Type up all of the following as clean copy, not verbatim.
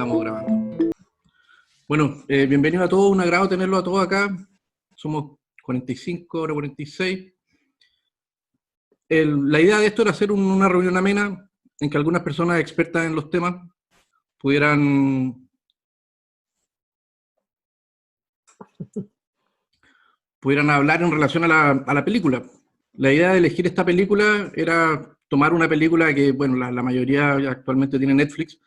estamos grabando. Bueno, bienvenido a todos, un agrado tenerlo a todos acá. Somos 45, ahora 46. La idea de esto era hacer una reunión amena en que algunas personas expertas en los temas pudieran hablar en relación a la película. La idea de elegir esta película era tomar una película que, bueno, la mayoría actualmente tiene Netflix,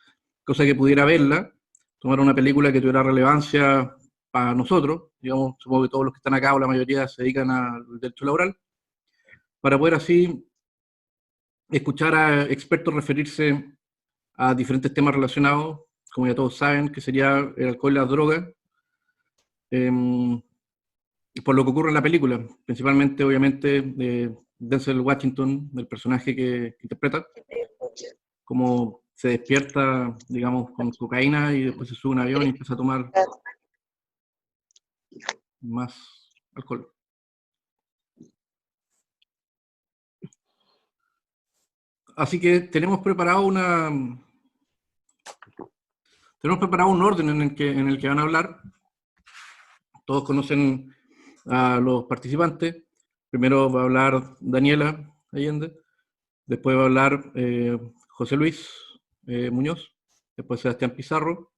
cosa que pudiera verla, tomar una película que tuviera relevancia para nosotros, digamos, supongo que todos los que están acá o la mayoría se dedican al derecho laboral, para poder así escuchar a expertos referirse a diferentes temas relacionados, como ya todos saben, que sería el alcohol y las drogas, por lo que ocurre en la película, principalmente, obviamente, de Denzel Washington, del personaje que interpreta, como se despierta, digamos, con cocaína y después se sube a un avión y empieza a tomar más alcohol. Así que tenemos preparado un orden en el que van a hablar. Todos conocen a los participantes. Primero va a hablar Daniela Allende, después va a hablar José Luis Muñoz, después Sebastián Pizarro,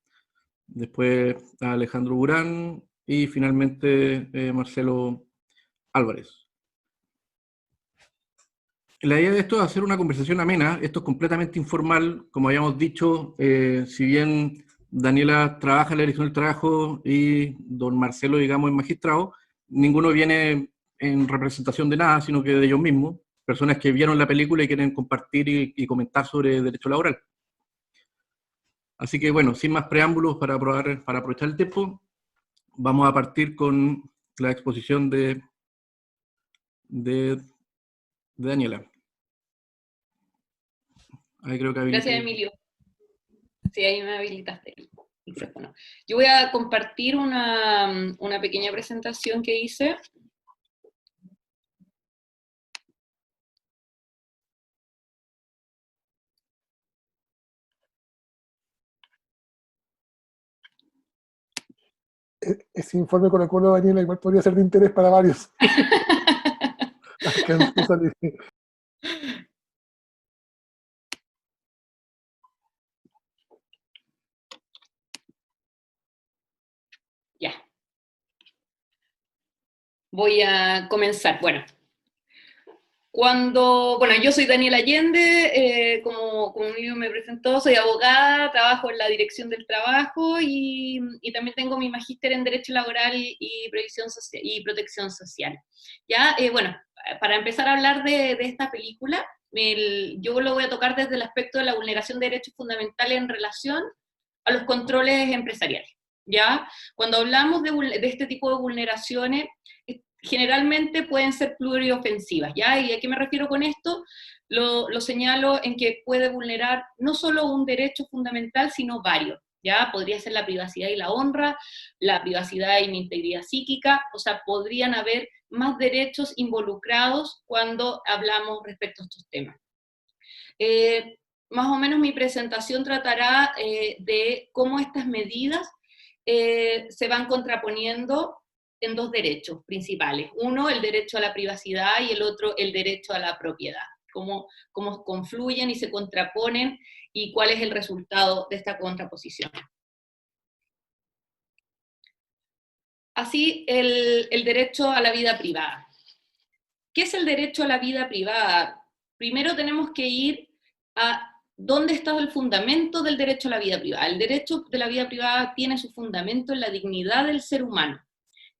después Alejandro Burán y finalmente Marcelo Álvarez. La idea de esto es hacer una conversación amena, esto es completamente informal, como habíamos dicho, si bien Daniela trabaja en la dirección del trabajo y don Marcelo, digamos, es magistrado, ninguno viene en representación de nada, sino que de ellos mismos, personas que vieron la película y quieren compartir y comentar sobre derecho laboral. Así que bueno, sin más preámbulos para aprovechar el tiempo, vamos a partir con la exposición de Daniela. Ahí creo que Gracias, Emilio. Sí, ahí me habilitaste el micrófono. Yo voy a compartir una pequeña presentación que hice. Ese informe con el cual Daniela igual podría ser de interés para varios. Ya. Voy a comenzar. Bueno, yo soy Daniela Allende, como Emilio me presentó, soy abogada, trabajo en la Dirección del Trabajo y también tengo mi magíster en Derecho Laboral y Protección Social. Ya, bueno, para empezar a hablar de esta película, yo lo voy a tocar desde el aspecto de la vulneración de derechos fundamentales en relación a los controles empresariales. ¿Ya? Cuando hablamos de este tipo de vulneraciones, generalmente pueden ser pluriofensivas, ¿ya? ¿Y a qué me refiero con esto? Lo señalo en que puede vulnerar no solo un derecho fundamental, sino varios, ¿ya? Podría ser la privacidad y la honra, la privacidad y la integridad psíquica, o sea, podrían haber más derechos involucrados cuando hablamos respecto a estos temas. Más o menos mi presentación tratará de cómo estas medidas se van contraponiendo en dos derechos principales. Uno, el derecho a la privacidad y el otro, el derecho a la propiedad. Cómo confluyen y se contraponen y cuál es el resultado de esta contraposición. Así, el derecho a la vida privada. ¿Qué es el derecho a la vida privada? Primero tenemos que ir a dónde está el fundamento del derecho a la vida privada. El derecho de la vida privada tiene su fundamento en la dignidad del ser humano,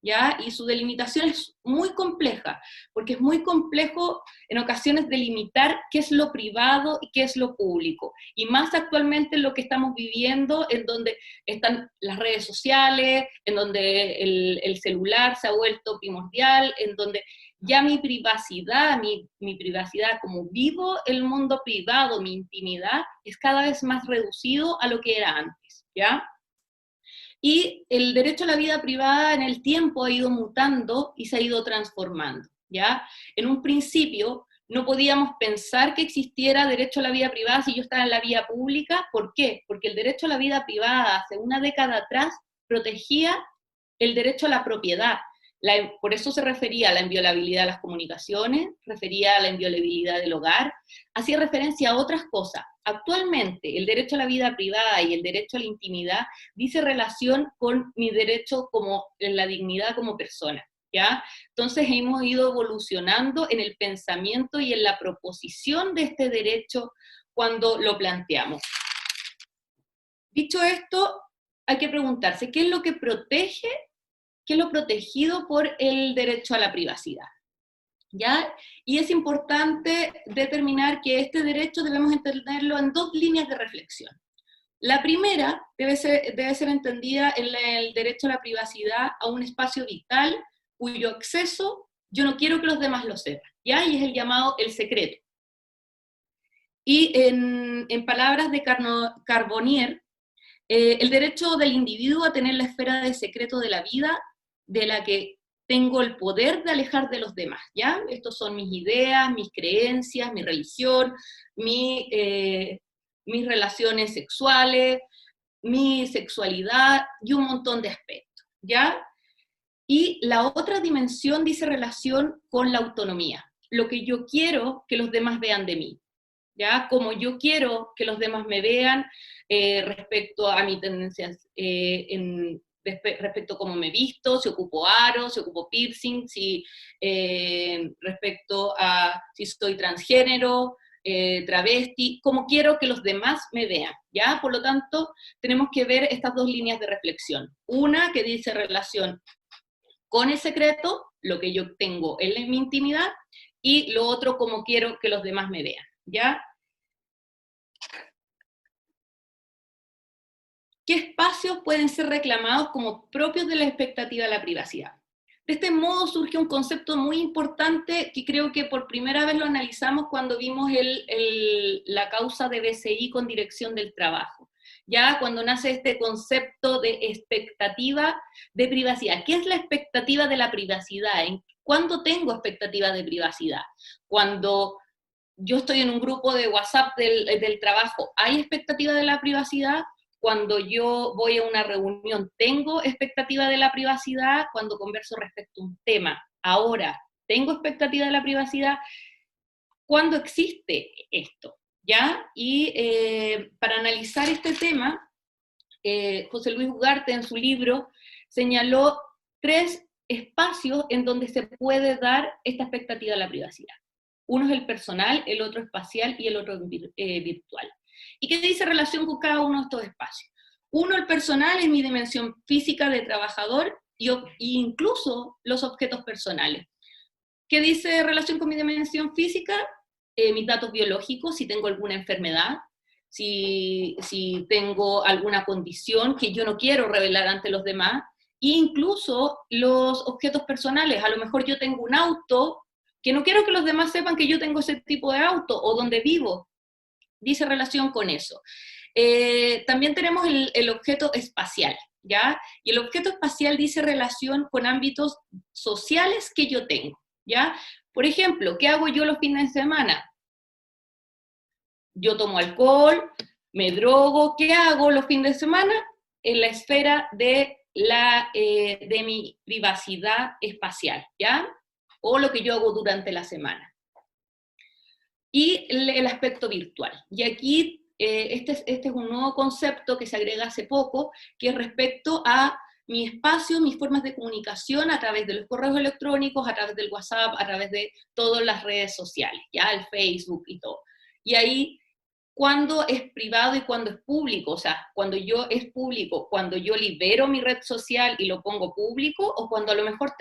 ¿ya? Y su delimitación es muy compleja, porque es muy complejo en ocasiones delimitar qué es lo privado y qué es lo público, y más actualmente en lo que estamos viviendo, en donde están las redes sociales, en donde el celular se ha vuelto primordial, en donde ya mi privacidad, mi privacidad, como vivo el mundo privado, mi intimidad, es cada vez más reducido a lo que era antes, ¿ya? Y el derecho a la vida privada en el tiempo ha ido mutando y se ha ido transformando, ¿ya? En un principio, no podíamos pensar que existiera derecho a la vida privada si yo estaba en la vía pública. ¿Por qué? Porque el derecho a la vida privada hace una década atrás protegía el derecho a la propiedad. Por eso se refería a la inviolabilidad de las comunicaciones, refería a la inviolabilidad del hogar, hacía referencia a otras cosas. Actualmente, el derecho a la vida privada y el derecho a la intimidad dice relación con mi derecho como en la dignidad como persona, ¿ya? Entonces hemos ido evolucionando en el pensamiento y en la proposición de este derecho cuando lo planteamos. Dicho esto, hay que preguntarse, ¿qué es lo que protege? ¿Qué es lo protegido por el derecho a la privacidad? ¿Ya? Y es importante determinar que este derecho debemos entenderlo en dos líneas de reflexión. La primera debe ser entendida en el derecho a la privacidad a un espacio vital cuyo acceso yo no quiero que los demás lo sepan, ¿ya? Y es el llamado el secreto. Y en palabras de Carbonnier, el derecho del individuo a tener la esfera de secreto de la vida de la que tengo el poder de alejar de los demás, ¿ya? Estos son mis ideas, mis creencias, mi religión, mis relaciones sexuales, mi sexualidad y un montón de aspectos, ¿ya? Y la otra dimensión dice relación con la autonomía, lo que yo quiero que los demás vean de mí, ¿ya? Como yo quiero que los demás me vean respecto a mis tendencias, respecto a cómo me visto, si ocupo aros, si ocupo piercing, respecto a si soy transgénero, travesti, como quiero que los demás me vean, ¿ya? Por lo tanto, tenemos que ver estas dos líneas de reflexión. Una que dice relación con el secreto, lo que yo tengo en mi intimidad, y lo otro, como quiero que los demás me vean, ¿ya? ¿Qué espacios pueden ser reclamados como propios de la expectativa de la privacidad? De este modo surge un concepto muy importante que creo que por primera vez lo analizamos cuando vimos la causa de BCI con Dirección del Trabajo. Ya cuando nace este concepto de expectativa de privacidad. ¿Qué es la expectativa de la privacidad? ¿Cuándo tengo expectativa de privacidad? Cuando yo estoy en un grupo de WhatsApp del trabajo, ¿hay expectativa de la privacidad? Cuando yo voy a una reunión, ¿tengo expectativa de la privacidad? Cuando converso respecto a un tema, ahora, ¿tengo expectativa de la privacidad? ¿Cuándo existe esto? ¿Ya? Y para analizar este tema, José Luis Ugarte en su libro señaló 3 espacios en donde se puede dar esta expectativa de la privacidad. Uno es el personal, el otro espacial y el otro virtual. ¿Y qué dice relación con cada uno de estos espacios? Uno, el personal, es mi dimensión física de trabajador e incluso los objetos personales. ¿Qué dice relación con mi dimensión física? Mis datos biológicos, si tengo alguna enfermedad, si tengo alguna condición que yo no quiero revelar ante los demás, e incluso los objetos personales. A lo mejor yo tengo un auto que no quiero que los demás sepan que yo tengo ese tipo de auto, o donde vivo, dice relación con eso. También tenemos el objeto espacial, ¿ya? Y el objeto espacial dice relación con ámbitos sociales que yo tengo, ¿ya? Por ejemplo, ¿qué hago yo los fines de semana? Yo tomo alcohol, me drogo, ¿qué hago los fines de semana? En la esfera de mi privacidad espacial, ¿ya? O lo que yo hago durante la semana. Y el aspecto virtual. Y aquí este es un nuevo concepto que se agrega hace poco, que es respecto a mi espacio, mis formas de comunicación a través de los correos electrónicos, a través del WhatsApp, a través de todas las redes sociales, ya el Facebook y todo. Y ahí, ¿cuándo es privado y cuándo es público? O sea, cuando yo es público, cuando yo libero mi red social y lo pongo público, o cuando a lo mejor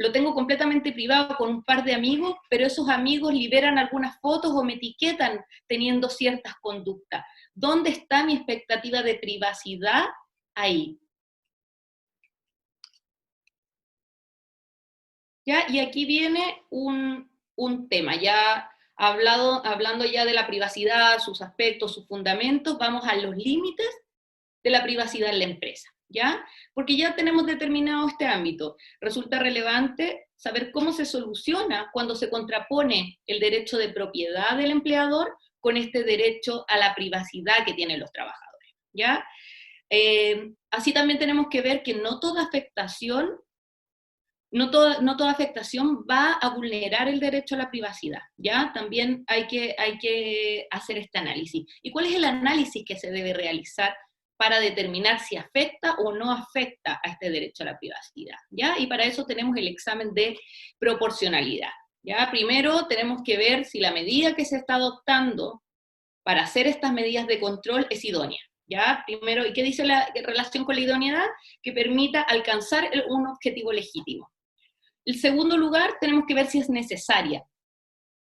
lo tengo completamente privado con un par de amigos, pero esos amigos liberan algunas fotos o me etiquetan teniendo ciertas conductas. ¿Dónde está mi expectativa de privacidad ahí? ¿Ya? Y aquí viene un tema, ya hablando ya de la privacidad, sus aspectos, sus fundamentos, vamos a los límites de la privacidad en la empresa, ¿ya? Porque ya tenemos determinado este ámbito. Resulta relevante saber cómo se soluciona cuando se contrapone el derecho de propiedad del empleador con este derecho a la privacidad que tienen los trabajadores, ¿ya? Así también tenemos que ver que no toda afectación va a vulnerar el derecho a la privacidad, ¿ya? También hay que hacer este análisis. ¿Y cuál es el análisis que se debe realizar para determinar si afecta o no afecta a este derecho a la privacidad, ¿ya? Y para eso tenemos el examen de proporcionalidad, ¿ya? Primero tenemos que ver si la medida que se está adoptando para hacer estas medidas de control es idónea, ¿ya? Primero, ¿y qué dice la relación con la idoneidad? Que permita alcanzar un objetivo legítimo. En segundo lugar, tenemos que ver si es necesaria,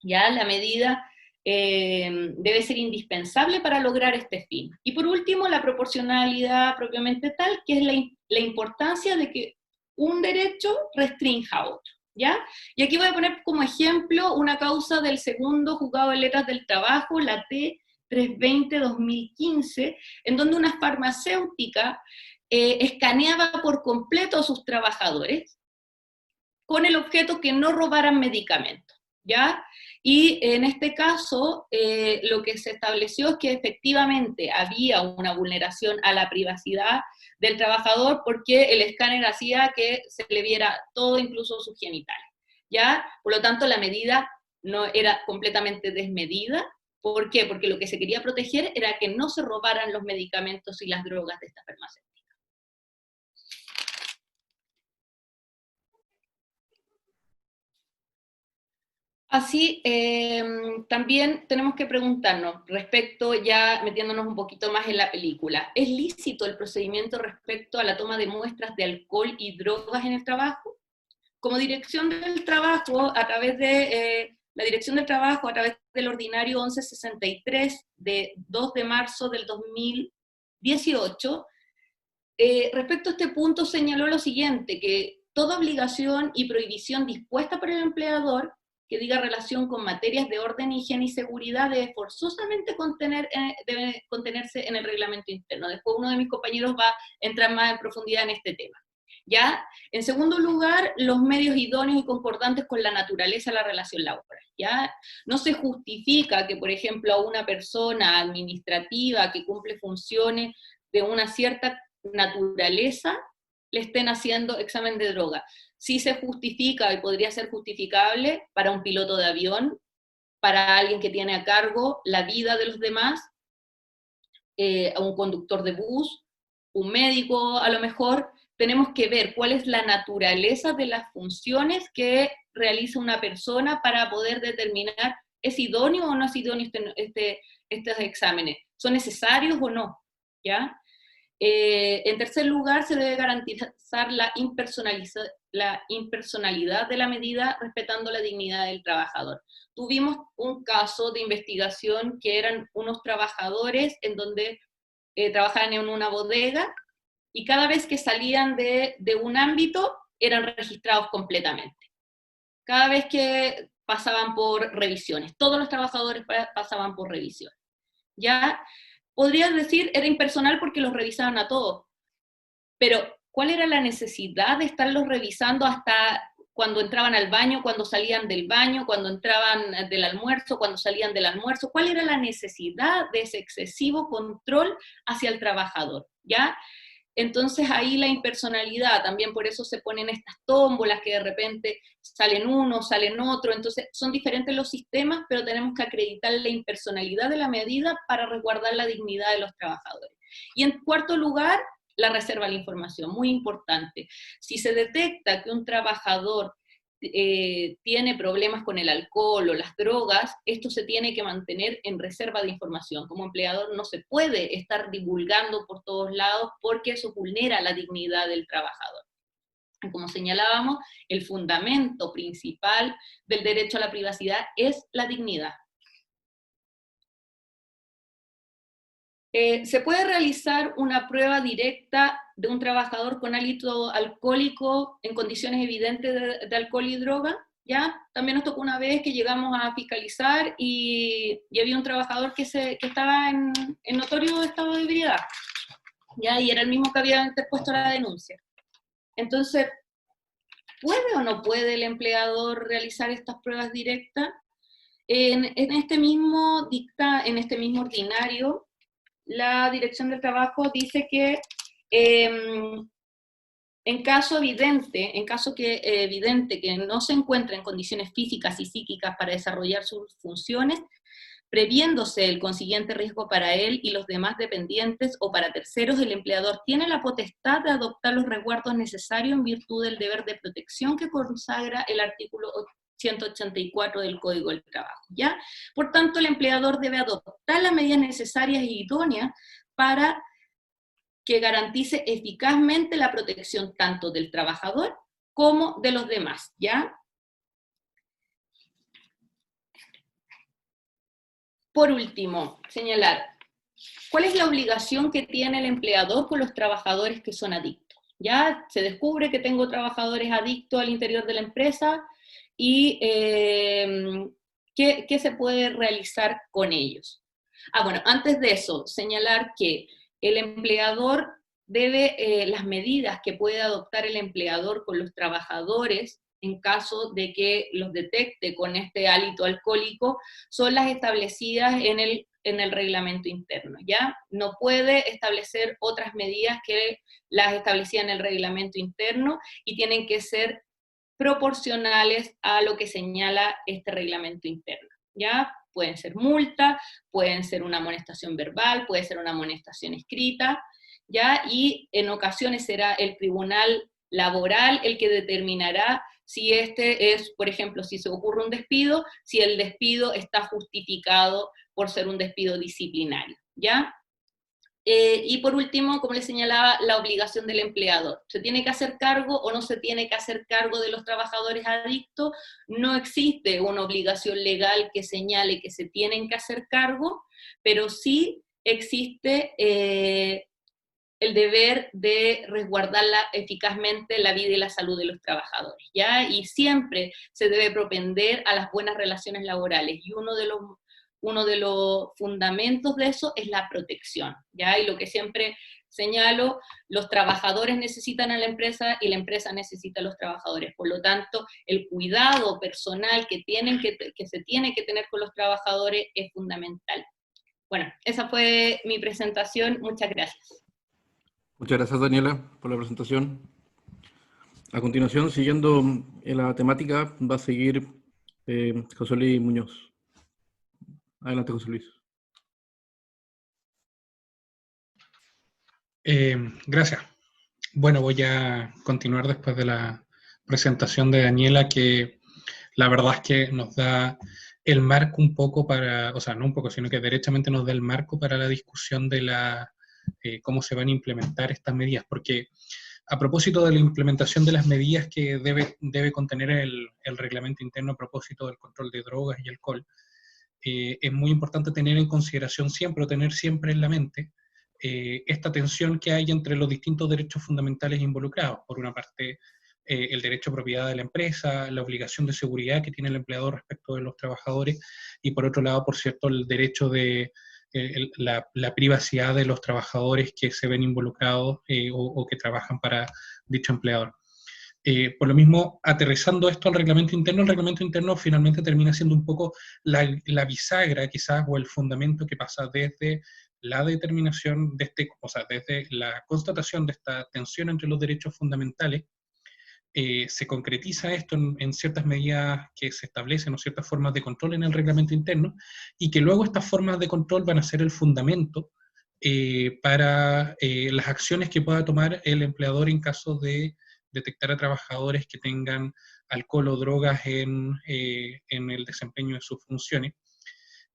¿ya? La medida debe ser indispensable para lograr este fin. Y por último, la proporcionalidad propiamente tal, que es la importancia de que un derecho restrinja a otro, ¿ya? Y aquí voy a poner como ejemplo una causa del segundo juzgado de letras del trabajo, la T-320-2015, en donde una farmacéutica escaneaba por completo a sus trabajadores, con el objeto que no robaran medicamentos, ¿ya? Y en este caso, lo que se estableció es que efectivamente había una vulneración a la privacidad del trabajador porque el escáner hacía que se le viera todo, incluso sus genitales, ¿ya? Por lo tanto, la medida no era completamente desmedida. ¿Por qué? Porque lo que se quería proteger era que no se robaran los medicamentos y las drogas de esta farmacéutica. Así, también tenemos que preguntarnos, respecto, ya metiéndonos un poquito más en la película, ¿es lícito el procedimiento respecto a la toma de muestras de alcohol y drogas en el trabajo? Como dirección del trabajo, a través de la dirección del trabajo, a través del ordinario 1163 de 2 de marzo del 2018, respecto a este punto señaló lo siguiente, que toda obligación y prohibición dispuesta por el empleador que diga relación con materias de orden, higiene y seguridad debe forzosamente debe contenerse en el reglamento interno. Después uno de mis compañeros va a entrar más en profundidad en este tema, ¿ya? En segundo lugar, los medios idóneos y concordantes con la naturaleza de la relación laboral, ¿ya? No se justifica que, por ejemplo, a una persona administrativa que cumple funciones de una cierta naturaleza le estén haciendo examen de droga. Sí se justifica y podría ser justificable para un piloto de avión, para alguien que tiene a cargo la vida de los demás, a un conductor de bus, un médico a lo mejor. Tenemos que ver cuál es la naturaleza de las funciones que realiza una persona para poder determinar ¿es idóneo o no es idóneo estos exámenes? ¿Son necesarios o no? ¿Ya? En tercer lugar, se debe garantizar la impersonalidad de la medida, respetando la dignidad del trabajador. Tuvimos un caso de investigación que eran unos trabajadores en donde trabajaban en una bodega y cada vez que salían de un ámbito eran registrados completamente. Cada vez que pasaban por revisiones, todos los trabajadores pasaban por revisión. Ya podrías decir, era impersonal porque los revisaban a todos, pero ¿cuál era la necesidad de estarlos revisando hasta cuando entraban al baño, cuando salían del baño, cuando entraban del almuerzo, cuando salían del almuerzo? ¿Cuál era la necesidad de ese excesivo control hacia el trabajador? ¿Ya? Entonces ahí la impersonalidad, también por eso se ponen estas tómbolas que de repente salen uno, salen otro, entonces son diferentes los sistemas, pero tenemos que acreditar la impersonalidad de la medida para resguardar la dignidad de los trabajadores. Y en cuarto lugar, la reserva de la información, muy importante. Si se detecta que un trabajador tiene problemas con el alcohol o las drogas, esto se tiene que mantener en reserva de información. Como empleador no se puede estar divulgando por todos lados porque eso vulnera la dignidad del trabajador. Como señalábamos, el fundamento principal del derecho a la privacidad es la dignidad. Se puede realizar una prueba directa de un trabajador con hálito alcohólico en condiciones evidentes de alcohol y droga, ¿ya? También nos tocó una vez que llegamos a fiscalizar y había un trabajador que estaba en notorio estado de ebriedad, ¿ya? Y era el mismo que había interpuesto la denuncia. Entonces, ¿Puede o no puede el empleador realizar estas pruebas directas? En este mismo ordinario, la Dirección del Trabajo dice que en caso evidente que no se encuentre en condiciones físicas y psíquicas para desarrollar sus funciones, previéndose el consiguiente riesgo para él y los demás dependientes o para terceros, el empleador tiene la potestad de adoptar los resguardos necesarios en virtud del deber de protección que consagra el artículo 184 del Código del Trabajo, ¿ya? Por tanto, el empleador debe adoptar las medidas necesarias e idóneas para que garantice eficazmente la protección tanto del trabajador como de los demás, ¿ya? Por último, señalar, ¿cuál es la obligación que tiene el empleador con los trabajadores que son adictos? Ya se descubre que tengo trabajadores adictos al interior de la empresa y ¿qué se puede realizar con ellos? Bueno, antes de eso, señalar que el empleador debe, las medidas que puede adoptar el empleador con los trabajadores en caso de que los detecte con este hálito alcohólico, son las establecidas en el reglamento interno, ¿ya? No puede establecer otras medidas que las establecidas en el reglamento interno y tienen que ser proporcionales a lo que señala este reglamento interno, ¿ya? Pueden ser multas, pueden ser una amonestación verbal, puede ser una amonestación escrita, ¿ya? Y en ocasiones será el tribunal laboral el que determinará si este es, por ejemplo, si se ocurre un despido, si el despido está justificado por ser un despido disciplinario, ¿ya? Y por último, como les señalaba, la obligación del empleador. ¿Se tiene que hacer cargo o no se tiene que hacer cargo de los trabajadores adictos? No existe una obligación legal que señale que se tienen que hacer cargo, pero sí existe el deber de resguardar eficazmente la vida y la salud de los trabajadores, ¿ya? Y siempre se debe propender a las buenas relaciones laborales, y uno de los fundamentos de eso es la protección, ¿ya? Y lo que siempre señalo, los trabajadores necesitan a la empresa y la empresa necesita a los trabajadores, por lo tanto, el cuidado personal que se tiene que tener con los trabajadores es fundamental. Bueno, esa fue mi presentación, muchas gracias. Muchas gracias, Daniela, por la presentación. A continuación, siguiendo en la temática, va a seguir José Luis Muñoz. Adelante, José Luis. Gracias. Bueno, voy a continuar después de la presentación de Daniela, que la verdad es que nos da el marco un poco para, o sea, no un poco, sino que derechamente nos da el marco para la discusión de cómo se van a implementar estas medidas, porque a propósito de la implementación de las medidas que debe contener el reglamento interno a propósito del control de drogas y alcohol, es muy importante tener en consideración siempre, o tener siempre en la mente, esta tensión que hay entre los distintos derechos fundamentales involucrados. Por una parte, el derecho a propiedad de la empresa, la obligación de seguridad que tiene el empleador respecto de los trabajadores, y por otro lado, por cierto, el derecho de la privacidad de los trabajadores que se ven involucrados o que trabajan para dicho empleador. Por lo mismo, aterrizando esto al reglamento interno, el reglamento interno finalmente termina siendo un poco la bisagra quizás, o el fundamento que pasa desde la determinación desde la constatación de esta tensión entre los derechos fundamentales. Se concretiza esto en ciertas medidas que se establecen, o ciertas formas de control en el reglamento interno, y que luego estas formas de control van a ser el fundamento para las acciones que pueda tomar el empleador en caso de detectar a trabajadores que tengan alcohol o drogas en el desempeño de sus funciones.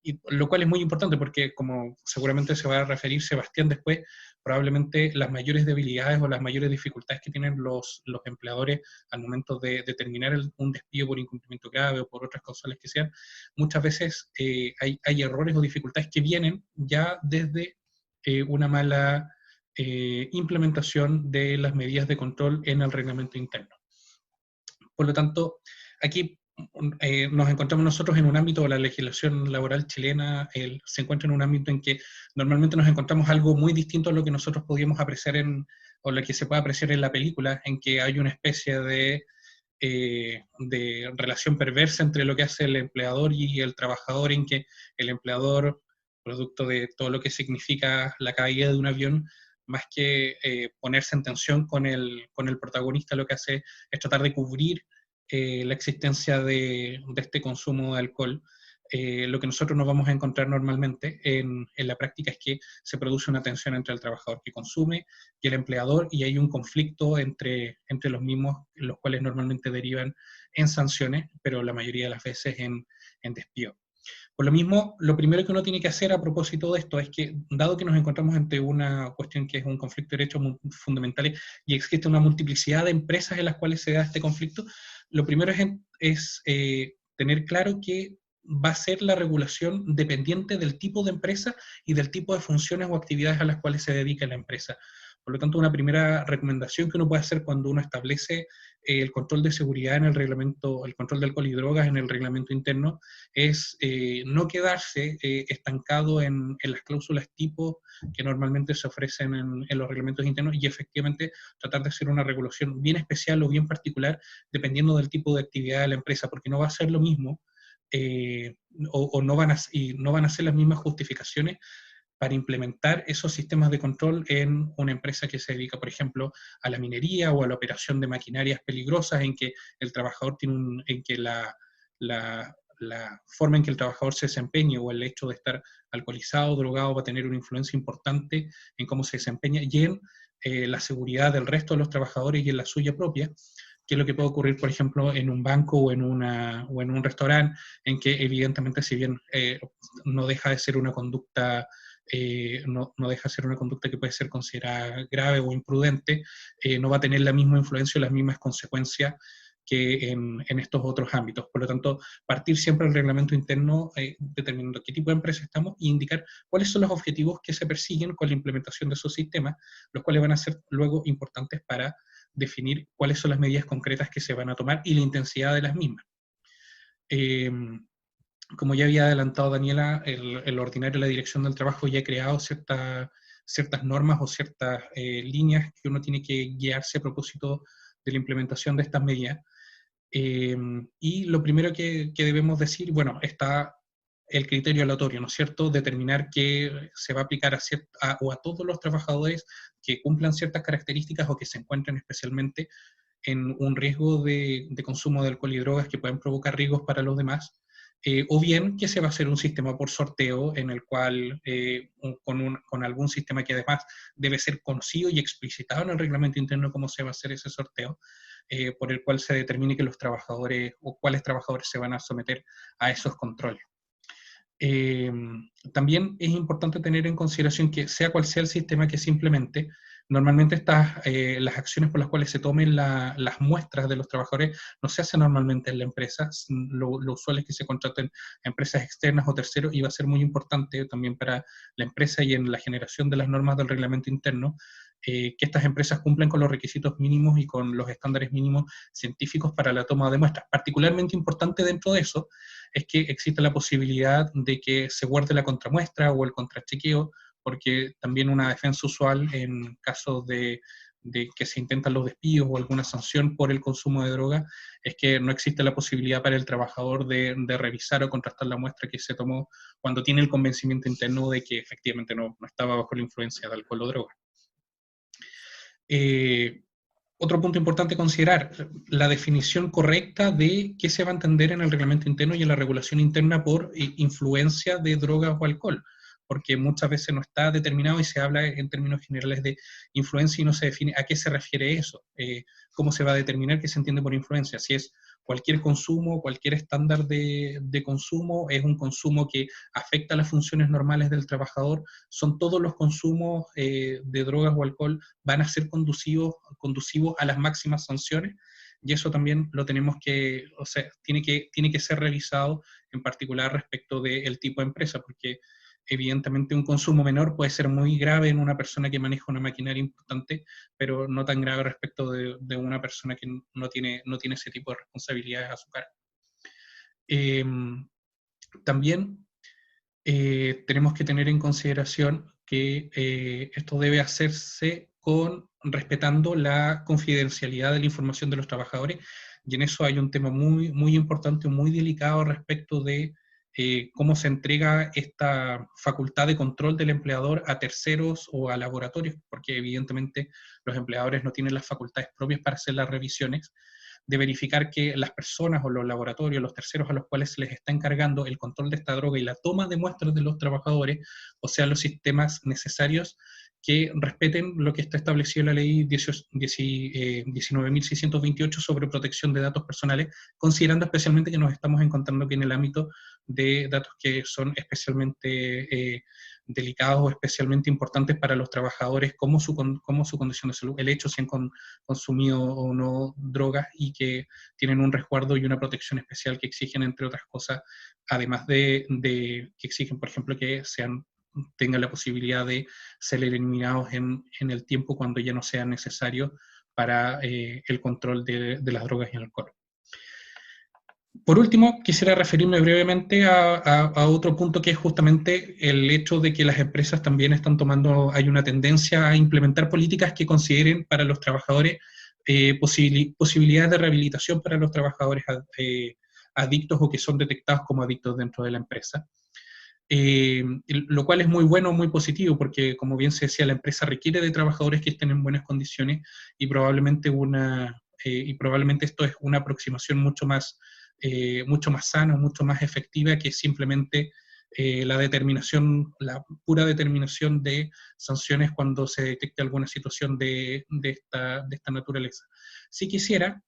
Y lo cual es muy importante porque, como seguramente se va a referir Sebastián después, probablemente las mayores debilidades o las mayores dificultades que tienen los empleadores al momento de determinar un despido por incumplimiento grave o por otras causales que sean, muchas veces hay errores o dificultades que vienen ya desde una mala implementación de las medidas de control en el reglamento interno. Por lo tanto, aquí nos encontramos nosotros en un ámbito, la legislación laboral chilena se encuentra en un ámbito en que normalmente nos encontramos algo muy distinto a lo que nosotros podíamos apreciar o lo que se puede apreciar en la película, en que hay una especie de de relación perversa entre lo que hace el empleador y el trabajador, en que el empleador, producto de todo lo que significa la caída de un avión, más que ponerse en tensión con el protagonista, lo que hace es tratar de cubrir la existencia de este consumo de alcohol. Lo que nosotros nos vamos a encontrar normalmente en la práctica es que se produce una tensión entre el trabajador que consume y el empleador, y hay un conflicto entre los mismos, los cuales normalmente derivan en sanciones, pero la mayoría de las veces en despido. Por lo mismo, lo primero que uno tiene que hacer a propósito de esto es que, dado que nos encontramos ante una cuestión que es un conflicto de derechos fundamentales y existe una multiplicidad de empresas en las cuales se da este conflicto, lo primero es tener claro que va a ser la regulación dependiente del tipo de empresa y del tipo de funciones o actividades a las cuales se dedica la empresa. Por lo tanto, una primera recomendación que uno puede hacer cuando uno establece el control de seguridad en el reglamento, el control de alcohol y drogas en el reglamento interno, es no quedarse estancado en las cláusulas tipo que normalmente se ofrecen en los reglamentos internos, y efectivamente tratar de hacer una regulación bien especial o bien particular dependiendo del tipo de actividad de la empresa, porque no va a ser lo mismo no van a ser las mismas justificaciones para implementar esos sistemas de control en una empresa que se dedica, por ejemplo, a la minería o a la operación de maquinarias peligrosas, en que el trabajador en que la forma en que el trabajador se desempeñe o el hecho de estar alcoholizado o drogado va a tener una influencia importante en cómo se desempeña y en la seguridad del resto de los trabajadores y en la suya propia, que es lo que puede ocurrir, por ejemplo, en un banco o en un restaurante, en que evidentemente, si bien no deja de ser una conducta no deja de ser una conducta que puede ser considerada grave o imprudente, no va a tener la misma influencia o las mismas consecuencias que en estos otros ámbitos. Por lo tanto, partir siempre del reglamento interno determinando qué tipo de empresa estamos e indicar cuáles son los objetivos que se persiguen con la implementación de esos sistemas, los cuales van a ser luego importantes para definir cuáles son las medidas concretas que se van a tomar y la intensidad de las mismas. Como ya había adelantado Daniela, el ordinario de la Dirección del Trabajo ya ha creado ciertas normas o ciertas líneas que uno tiene que guiarse a propósito de la implementación de estas medidas. Y lo primero que debemos decir, bueno, está el criterio aleatorio, ¿no es cierto? Determinar que se va a aplicar a todos los trabajadores que cumplan ciertas características o que se encuentren especialmente en un riesgo de consumo de alcohol y drogas que pueden provocar riesgos para los demás. O bien que se va a hacer un sistema por sorteo en el cual, con algún sistema que además debe ser conocido y explicitado en el reglamento interno cómo se va a hacer ese sorteo, por el cual se determine que los trabajadores o cuáles trabajadores se van a someter a esos controles. También es importante tener en consideración que sea cual sea el sistema que se implemente, normalmente las acciones por las cuales se tomen las muestras de los trabajadores no se hacen normalmente en la empresa, lo usual es que se contraten a empresas externas o terceros, y va a ser muy importante también para la empresa y en la generación de las normas del reglamento interno, que estas empresas cumplan con los requisitos mínimos y con los estándares mínimos científicos para la toma de muestras. Particularmente importante dentro de eso es que existe la posibilidad de que se guarde la contramuestra o el contrachequeo, porque también una defensa usual en caso de que se intentan los despidos o alguna sanción por el consumo de droga es que no existe la posibilidad para el trabajador de revisar o contrastar la muestra que se tomó cuando tiene el convencimiento interno de que efectivamente no estaba bajo la influencia de alcohol o droga. Otro punto importante a considerar, la definición correcta de qué se va a entender en el reglamento interno y en la regulación interna por influencia de drogas o alcohol, porque muchas veces no está determinado y se habla en términos generales de influencia y no se define a qué se refiere eso, cómo se va a determinar qué se entiende por influencia, si es cualquier consumo, cualquier estándar de consumo, es un consumo que afecta las funciones normales del trabajador, son todos los consumos de drogas o alcohol van a ser conducivos a las máximas sanciones, y eso también lo tenemos que, o sea, tiene que ser revisado en particular respecto del tipo de empresa, porque evidentemente un consumo menor puede ser muy grave en una persona que maneja una maquinaria importante, pero no tan grave respecto de una persona que no tiene ese tipo de responsabilidades a su cargo. También tenemos que tener en consideración que esto debe hacerse respetando la confidencialidad de la información de los trabajadores, y en eso hay un tema muy, muy importante, muy delicado respecto de cómo se entrega esta facultad de control del empleador a terceros o a laboratorios, porque evidentemente los empleadores no tienen las facultades propias para hacer las revisiones, de verificar que las personas o los laboratorios, los terceros a los cuales se les está encargando el control de esta droga y la toma de muestras de los trabajadores, o sea, los sistemas necesarios que respeten lo que está establecido en la ley 19.628 sobre protección de datos personales, considerando especialmente que nos estamos encontrando aquí en el ámbito de datos que son especialmente delicados o especialmente importantes para los trabajadores, como su condición de salud, el hecho si han consumido o no drogas, y que tienen un resguardo y una protección especial que exigen, entre otras cosas, además de que exigen, por ejemplo, que tengan la posibilidad de ser eliminados en el tiempo cuando ya no sea necesario para el control de las drogas y el alcohol. Por último, quisiera referirme brevemente a otro punto, que es justamente el hecho de que las empresas también están hay una tendencia a implementar políticas que consideren para los trabajadores posibilidades de rehabilitación para los trabajadores adictos o que son detectados como adictos dentro de la empresa. Lo cual es muy bueno, muy positivo, porque como bien se decía, la empresa requiere de trabajadores que estén en buenas condiciones, y probablemente esto es una aproximación mucho más sana, mucho más efectiva que simplemente la pura determinación de sanciones cuando se detecte alguna situación de esta naturaleza. Si quisiera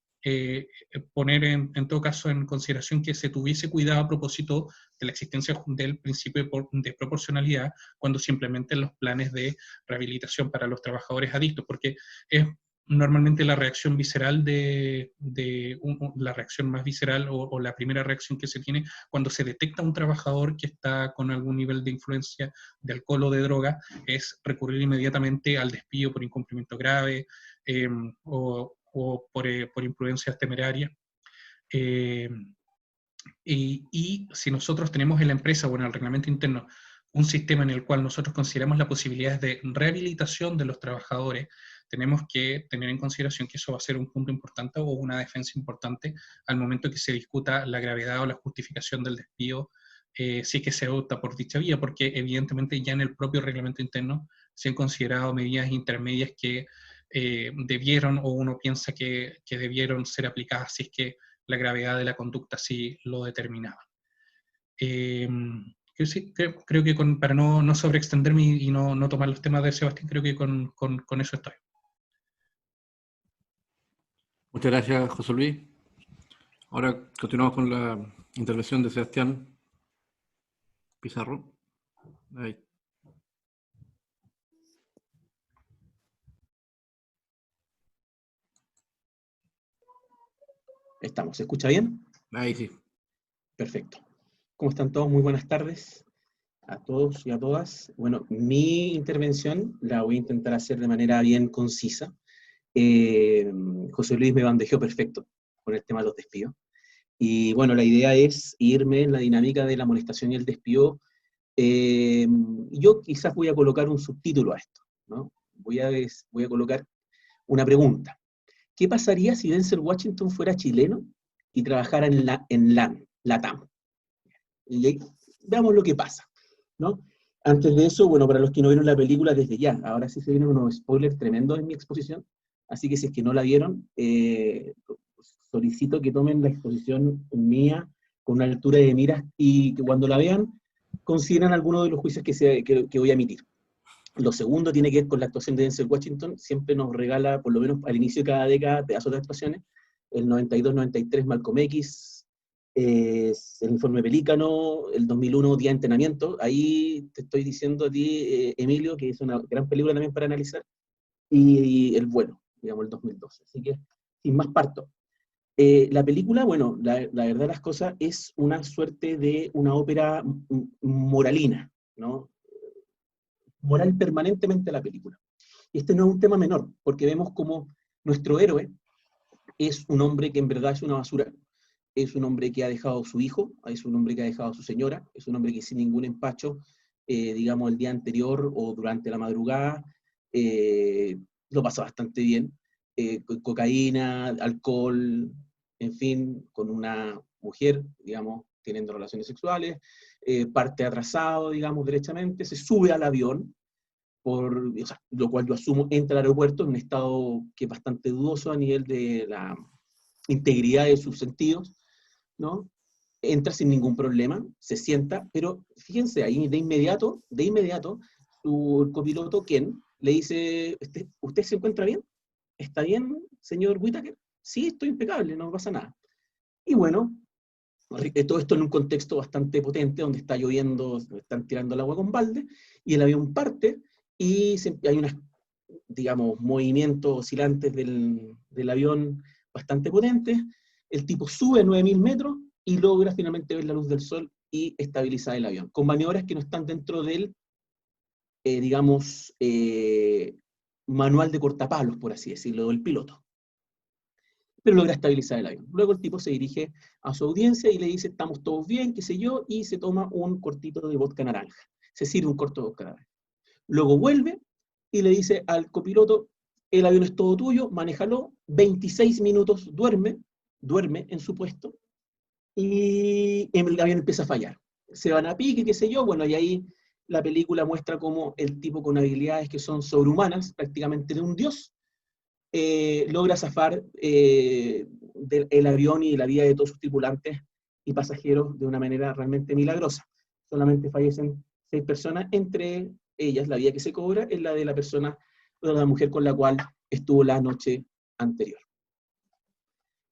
poner en todo caso en consideración que se tuviese cuidado a propósito de la existencia del principio de proporcionalidad cuando se implementen los planes de rehabilitación para los trabajadores adictos, porque es normalmente la reacción visceral la reacción más visceral o la primera reacción que se tiene cuando se detecta un trabajador que está con algún nivel de influencia de alcohol o de droga, es recurrir inmediatamente al despido por incumplimiento grave o por imprudencias temerarias. Y si nosotros tenemos en la empresa o en el reglamento interno un sistema en el cual nosotros consideramos las posibilidades de rehabilitación de los trabajadores, tenemos que tener en consideración que eso va a ser un punto importante o una defensa importante al momento que se discuta la gravedad o la justificación del despido, si es que se opta por dicha vía, porque evidentemente ya en el propio reglamento interno se han considerado medidas intermedias que debieron, o uno piensa que debieron ser aplicadas si es que la gravedad de la conducta sí lo determinaba. Creo que para no sobreextenderme y no tomar los temas de Sebastián, creo que con eso estoy. Muchas gracias, José Luis. Ahora continuamos con la intervención de Sebastián Pizarro. Ahí. Estamos, ¿se escucha bien? Ahí sí. Perfecto. ¿Cómo están todos? Muy buenas tardes a todos y a todas. Bueno, mi intervención la voy a intentar hacer de manera bien concisa. José Luis me bandejeó perfecto con el tema de los despidos. Y bueno, la idea es irme en la dinámica de la amonestación y el despido. Yo quizás voy a colocar un subtítulo a esto, ¿no? Voy a colocar una pregunta. ¿Qué pasaría si Denzel Washington fuera chileno y trabajara en LATAM? Y ahí, veamos lo que pasa, ¿no? Antes de eso, bueno, para los que no vieron la película desde ya, ahora sí se vienen unos spoilers tremendos en mi exposición, así que si es que no la vieron, solicito que tomen la exposición mía con una altura de miras y que cuando la vean consideren algunos de los juicios que voy a emitir. Lo segundo tiene que ver con la actuación de Denzel Washington. Siempre nos regala, por lo menos al inicio de cada década, pedazos de actuaciones. El 92-93, Malcolm X, el Informe Pelícano, el 2001, Día de Entrenamiento. Ahí te estoy diciendo a ti, Emilio, que es una gran película también para analizar. Y El Vuelo, digamos, el 2012. Así que, sin más parto. La película, bueno, la verdad de las cosas, es una suerte de una ópera moralina, ¿no? Moral permanentemente la película. Y este no es un tema menor, porque vemos como nuestro héroe es un hombre que en verdad es una basura, es un hombre que ha dejado a su hijo, es un hombre que ha dejado a su señora, es un hombre que sin ningún empacho, digamos el día anterior o durante la madrugada, lo pasa bastante bien, con cocaína, alcohol, en fin, con una mujer, digamos, teniendo relaciones sexuales, parte atrasado, digamos, derechamente, se sube al avión, o sea, lo cual yo asumo entra al aeropuerto en un estado que es bastante dudoso a nivel de la integridad de sus sentidos, ¿no? Entra sin ningún problema, se sienta, pero fíjense ahí, de inmediato, su copiloto Ken le dice, ¿usted se encuentra bien? ¿Está bien, señor Whittaker? Sí, estoy impecable, no pasa nada. Y bueno, todo esto en un contexto bastante potente, donde está lloviendo, están tirando el agua con balde, y el avión parte, y hay unos, digamos, movimientos oscilantes del avión bastante potentes. El tipo sube a 9.000 metros y logra finalmente ver la luz del sol y estabilizar el avión, con maniobras que no están dentro del, digamos, manual de cortapalos, por así decirlo, del piloto. Pero logra estabilizar el avión. Luego el tipo se dirige a su audiencia y le dice, estamos todos bien, qué sé yo, y se toma un cortito de vodka naranja. Se sirve un corto de vodka naranja. Luego vuelve y le dice al copiloto, el avión es todo tuyo, manéjalo, 26 minutos duerme en su puesto, y el avión empieza a fallar. Se van a pique, qué sé yo, bueno, y ahí la película muestra cómo el tipo con habilidades que son sobrehumanas, prácticamente de un dios, logra zafar del avión y de la vida de todos sus tripulantes y pasajeros de una manera realmente milagrosa. Solamente fallecen 6 personas, entre ellas la vida que se cobra es la de la persona, o de la mujer con la cual estuvo la noche anterior.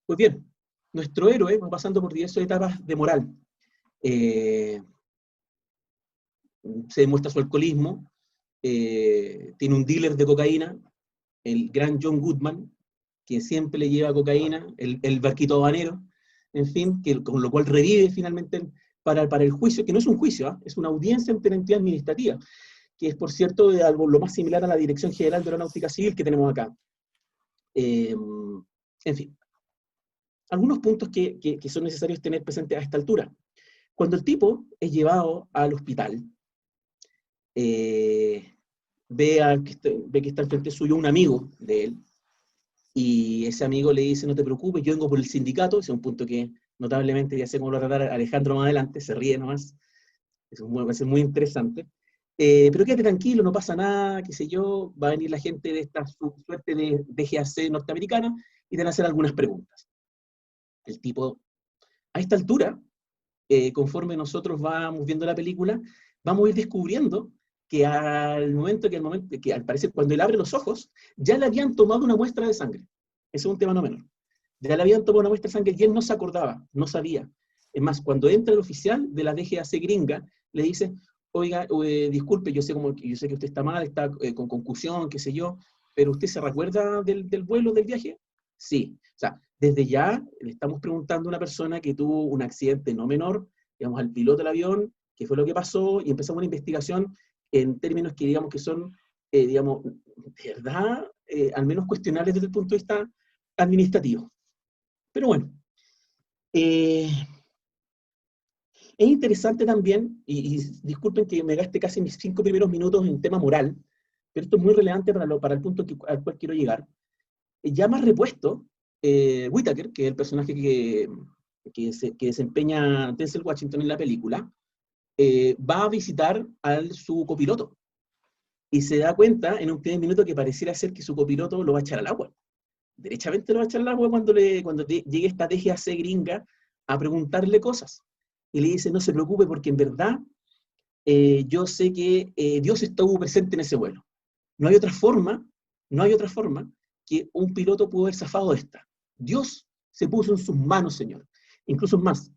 Pues bien, nuestro héroe va pasando por diversas etapas de moral. Se demuestra su alcoholismo, tiene un dealer de cocaína, el gran John Goodman, que siempre le lleva cocaína, el barquito habanero, en fin, con lo cual revive finalmente para el juicio, que no es un juicio, es una audiencia ante la entidad administrativa, que es, por cierto, de algo lo más similar a la Dirección General de Aeronáutica Civil que tenemos acá. En fin, algunos puntos que son necesarios tener presentes a esta altura. Cuando el tipo es llevado al hospital, ve que está al frente suyo un amigo de él, y ese amigo le dice, no te preocupes, yo vengo por el sindicato. Ese es un punto que notablemente, ya sé cómo lo va a tratar Alejandro más adelante, se ríe nomás, eso va a ser muy interesante. Pero quédate tranquilo, no pasa nada, qué sé yo, va a venir la gente de esta suerte de DGAC norteamericana y te van a hacer algunas preguntas. El tipo, a esta altura, conforme nosotros vamos viendo la película, vamos a ir descubriendo que al parecer cuando él abre los ojos, ya le habían tomado una muestra de sangre. Ese es un tema no menor. Ya le habían tomado una muestra de sangre y él no se acordaba, no sabía. Es más, cuando entra el oficial de la DGAC gringa, le dice, oiga, disculpe, yo sé que usted está mal, está con concusión, qué sé yo, pero ¿usted se recuerda del vuelo, del viaje? Sí. O sea, desde ya le estamos preguntando a una persona que tuvo un accidente no menor, digamos, al piloto del avión, qué fue lo que pasó, y empezamos una investigación en términos que digamos que son, digamos, de verdad, al menos cuestionables desde el punto de vista administrativo. Pero bueno, es interesante también, y disculpen que me gaste casi mis 5 primeros minutos en tema moral, pero esto es muy relevante para el punto al cual quiero llegar. Ya más repuesto, Whittaker, que es el personaje que desempeña Denzel Washington en la película, va a visitar a su copiloto y se da cuenta en un primer minuto que pareciera ser que su copiloto lo va a echar al agua. Derechamente lo va a echar al agua cuando llegue esta DGAC gringa a preguntarle cosas. Y le dice, no se preocupe porque en verdad yo sé que Dios estuvo presente en ese vuelo. No hay otra forma que un piloto pudo haber zafado de esta. Dios se puso en sus manos, Señor. Incluso más,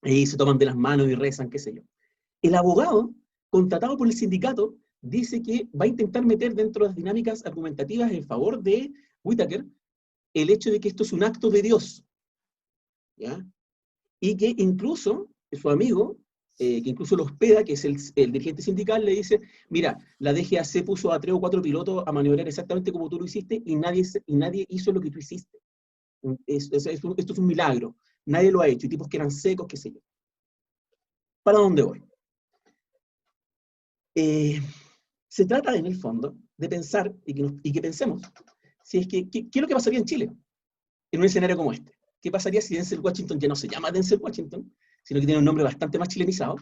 ahí se toman de las manos y rezan, qué sé yo. El abogado, contratado por el sindicato, dice que va a intentar meter dentro de las dinámicas argumentativas en favor de Whittaker el hecho de que esto es un acto de Dios, ¿ya? Y que incluso su amigo, que incluso lo hospeda, que es el dirigente sindical, le dice, mira, la DGAC puso a 3 o 4 pilotos a maniobrar exactamente como tú lo hiciste y nadie hizo lo que tú hiciste. Esto es un milagro, nadie lo ha hecho, y tipos que eran secos, qué sé yo. ¿Para dónde voy? Se trata, en el fondo, de pensar, y que pensemos, si es ¿qué es lo que pasaría en Chile en un escenario como este? ¿Qué pasaría si Denzel Washington ya no se llama Denzel Washington, sino que tiene un nombre bastante más chilenizado,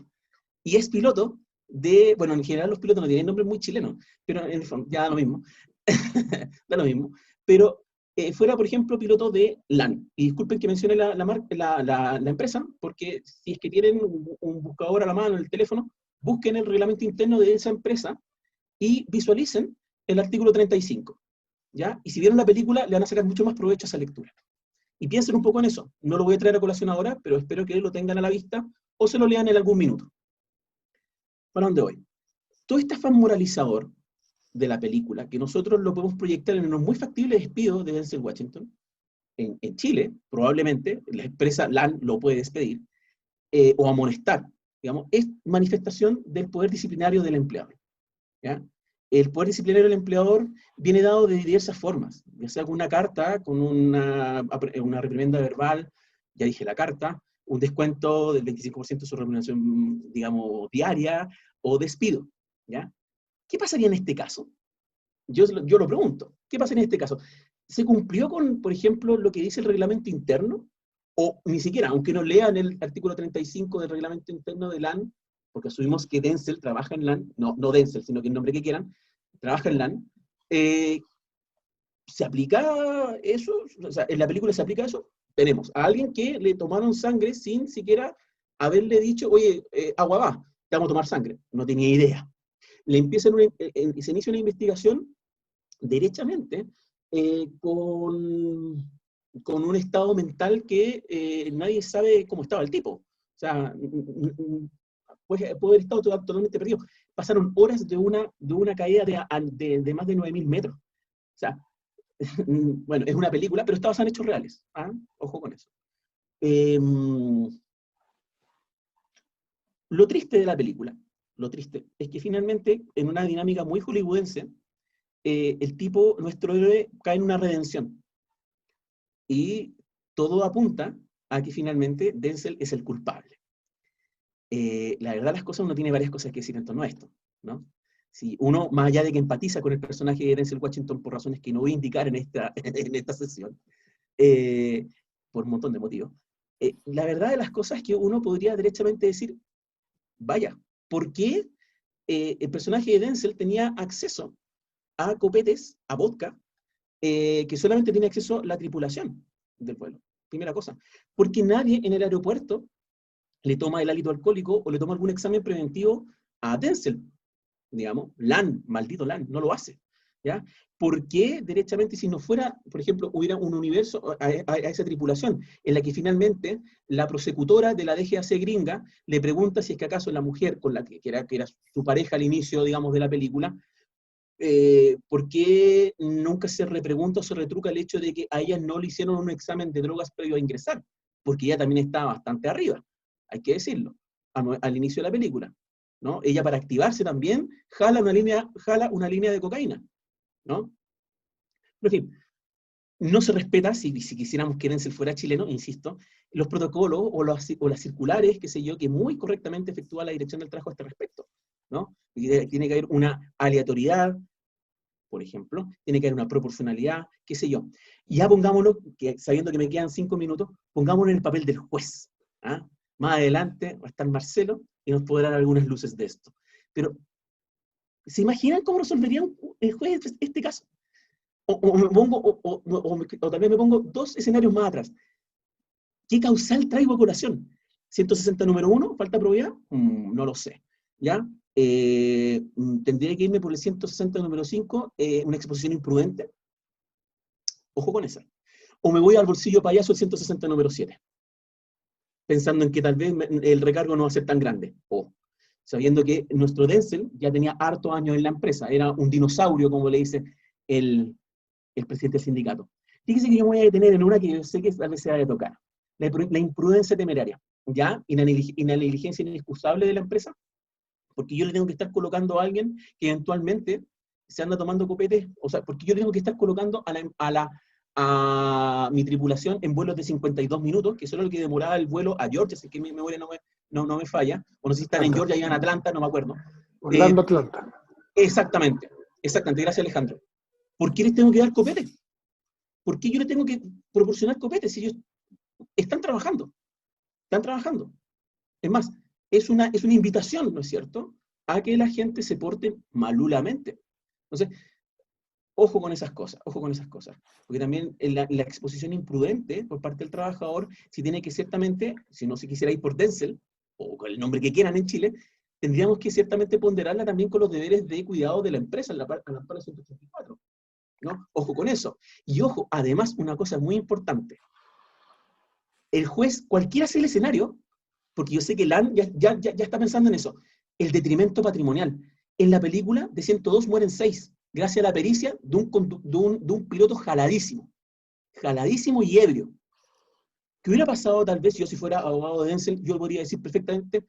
y es piloto de, bueno, en general los pilotos no tienen nombres muy chilenos, pero en el fondo, ya da lo mismo, da lo mismo, pero fuera, por ejemplo, piloto de LAN, y disculpen que mencione la empresa, porque si es que tienen un buscador a la mano en el teléfono, busquen el reglamento interno de esa empresa y visualicen el artículo 35, ¿ya? Y si vieron la película, le van a sacar mucho más provecho a esa lectura. Y piensen un poco en eso. No lo voy a traer a colación ahora, pero espero que lo tengan a la vista o se lo lean en algún minuto. ¿Para dónde voy? Todo este afán moralizador de la película, que nosotros lo podemos proyectar en unos muy factibles despidos de Denzel Washington, en Chile, probablemente, la empresa LAN lo puede despedir, o amonestar, digamos, es manifestación del poder disciplinario del empleador, ¿ya? El poder disciplinario del empleador viene dado de diversas formas, ya sea con una carta, con una reprimenda verbal, ya dije la carta, un descuento del 25% de su remuneración, digamos, diaria, o despido, ¿ya? ¿Qué pasaría en este caso? Yo lo pregunto, ¿qué pasaría en este caso? ¿Se cumplió con, por ejemplo, lo que dice el reglamento interno? O ni siquiera, aunque no lean el artículo 35 del reglamento interno de LAN, porque asumimos que Denzel trabaja en LAN, no Denzel, sino que el nombre que quieran, trabaja en LAN, ¿se aplica eso? O sea, ¿en la película se aplica eso? Tenemos a alguien que le tomaron sangre sin siquiera haberle dicho, oye, agua va, te vamos a tomar sangre. No tenía idea. Se inicia una investigación derechamente con un estado mental que nadie sabe cómo estaba el tipo. O sea, puede haber estado totalmente perdido. Pasaron horas de una caída de más de 9.000 metros. O sea, bueno, es una película, pero está basada en hechos reales. ¿Ah? Ojo con eso. Lo triste de la película, lo triste, es que finalmente, en una dinámica muy hollywoodense, el tipo, nuestro héroe, cae en una redención. Y todo apunta a que finalmente Denzel es el culpable. La verdad, las cosas, uno tiene varias cosas que decir en torno a esto, ¿no? Si uno, más allá de que empatiza con el personaje de Denzel Washington por razones que no voy a indicar en esta sesión, por un montón de motivos, la verdad de las cosas es que uno podría derechamente decir, vaya, ¿por qué el personaje de Denzel tenía acceso a copetes, a vodka, que solamente tiene acceso la tripulación del vuelo? Primera cosa. Porque nadie en el aeropuerto le toma el hálito alcohólico o le toma algún examen preventivo a Denzel. Digamos, LAN, maldito LAN, no lo hace. ¿Ya? ¿Por qué derechamente, si no fuera, por ejemplo, hubiera un universo a esa tripulación, en la que finalmente la prosecutora de la DGAC gringa le pregunta si es que acaso la mujer con la que era su pareja al inicio, digamos, de la película, ¿por qué nunca se repregunta o se retruca el hecho de que a ella no le hicieron un examen de drogas previo a ingresar? Porque ella también estaba bastante arriba, hay que decirlo, al inicio de la película, ¿no? Ella, para activarse también, jala una línea de cocaína, ¿no? Pero en fin, no se respeta, si quisiéramos que Denzel fuera chileno, insisto, los protocolos o las circulares, qué sé yo, que muy correctamente efectúa la Dirección del Trabajo a este respecto, ¿no? Y tiene que haber una aleatoriedad, por ejemplo, tiene que haber una proporcionalidad, qué sé yo. Y ya pongámonos, sabiendo que me quedan 5 minutos, pongámonos en el papel del juez. ¿Ah? Más adelante va a estar Marcelo y nos podrá dar algunas luces de esto. Pero, ¿se imaginan cómo resolvería el juez este caso? O tal vez me pongo 2 escenarios más atrás. ¿Qué causal traigo a colación? ¿160 número 1? ¿Falta probidad? No lo sé. ¿Ya? Tendría que irme por el 160 número 5, una exposición imprudente. Ojo con esa. O me voy al bolsillo payaso el 160 número 7. Pensando en que tal vez el recargo no va a ser tan grande. O sabiendo que nuestro Denzel ya tenía harto años en la empresa. Era un dinosaurio, como le dice el presidente del sindicato. Fíjese que yo me voy a detener en una que yo sé que tal vez se vaya a tocar. La imprudencia temeraria. ¿Ya? Y la negligencia inexcusable de la empresa. Porque yo le tengo que estar colocando a alguien que eventualmente se anda tomando copetes, o sea, porque yo tengo que estar colocando a mi tripulación en vuelos de 52 minutos, que eso es lo que demoraba el vuelo a Georgia, así que mi memoria no me falla, o no sé si están en Georgia y en Atlanta, no me acuerdo. Orlando, Atlanta. Exactamente, gracias Alejandro. ¿Por qué les tengo que dar copetes? ¿Por qué yo les tengo que proporcionar copetes? Si están trabajando. Están trabajando. Es más, es una invitación, ¿no es cierto?, a que la gente se porte malulamente. Entonces, ojo con esas cosas, ojo con esas cosas. Porque también la exposición imprudente por parte del trabajador, si tiene que ciertamente, si no se quisiera ir por Denzel, o con el nombre que quieran en Chile, tendríamos que ciertamente ponderarla también con los deberes de cuidado de la empresa, al amparo 184. ¿No? Ojo con eso. Y ojo, además, una cosa muy importante. El juez, cualquiera sea el escenario, porque yo sé que Lan ya está pensando en eso, el detrimento patrimonial. En la película de 102 mueren 6, gracias a la pericia de un piloto jaladísimo y ebrio. ¿Qué hubiera pasado tal vez si yo si fuera abogado de Denzel? Yo podría decir perfectamente,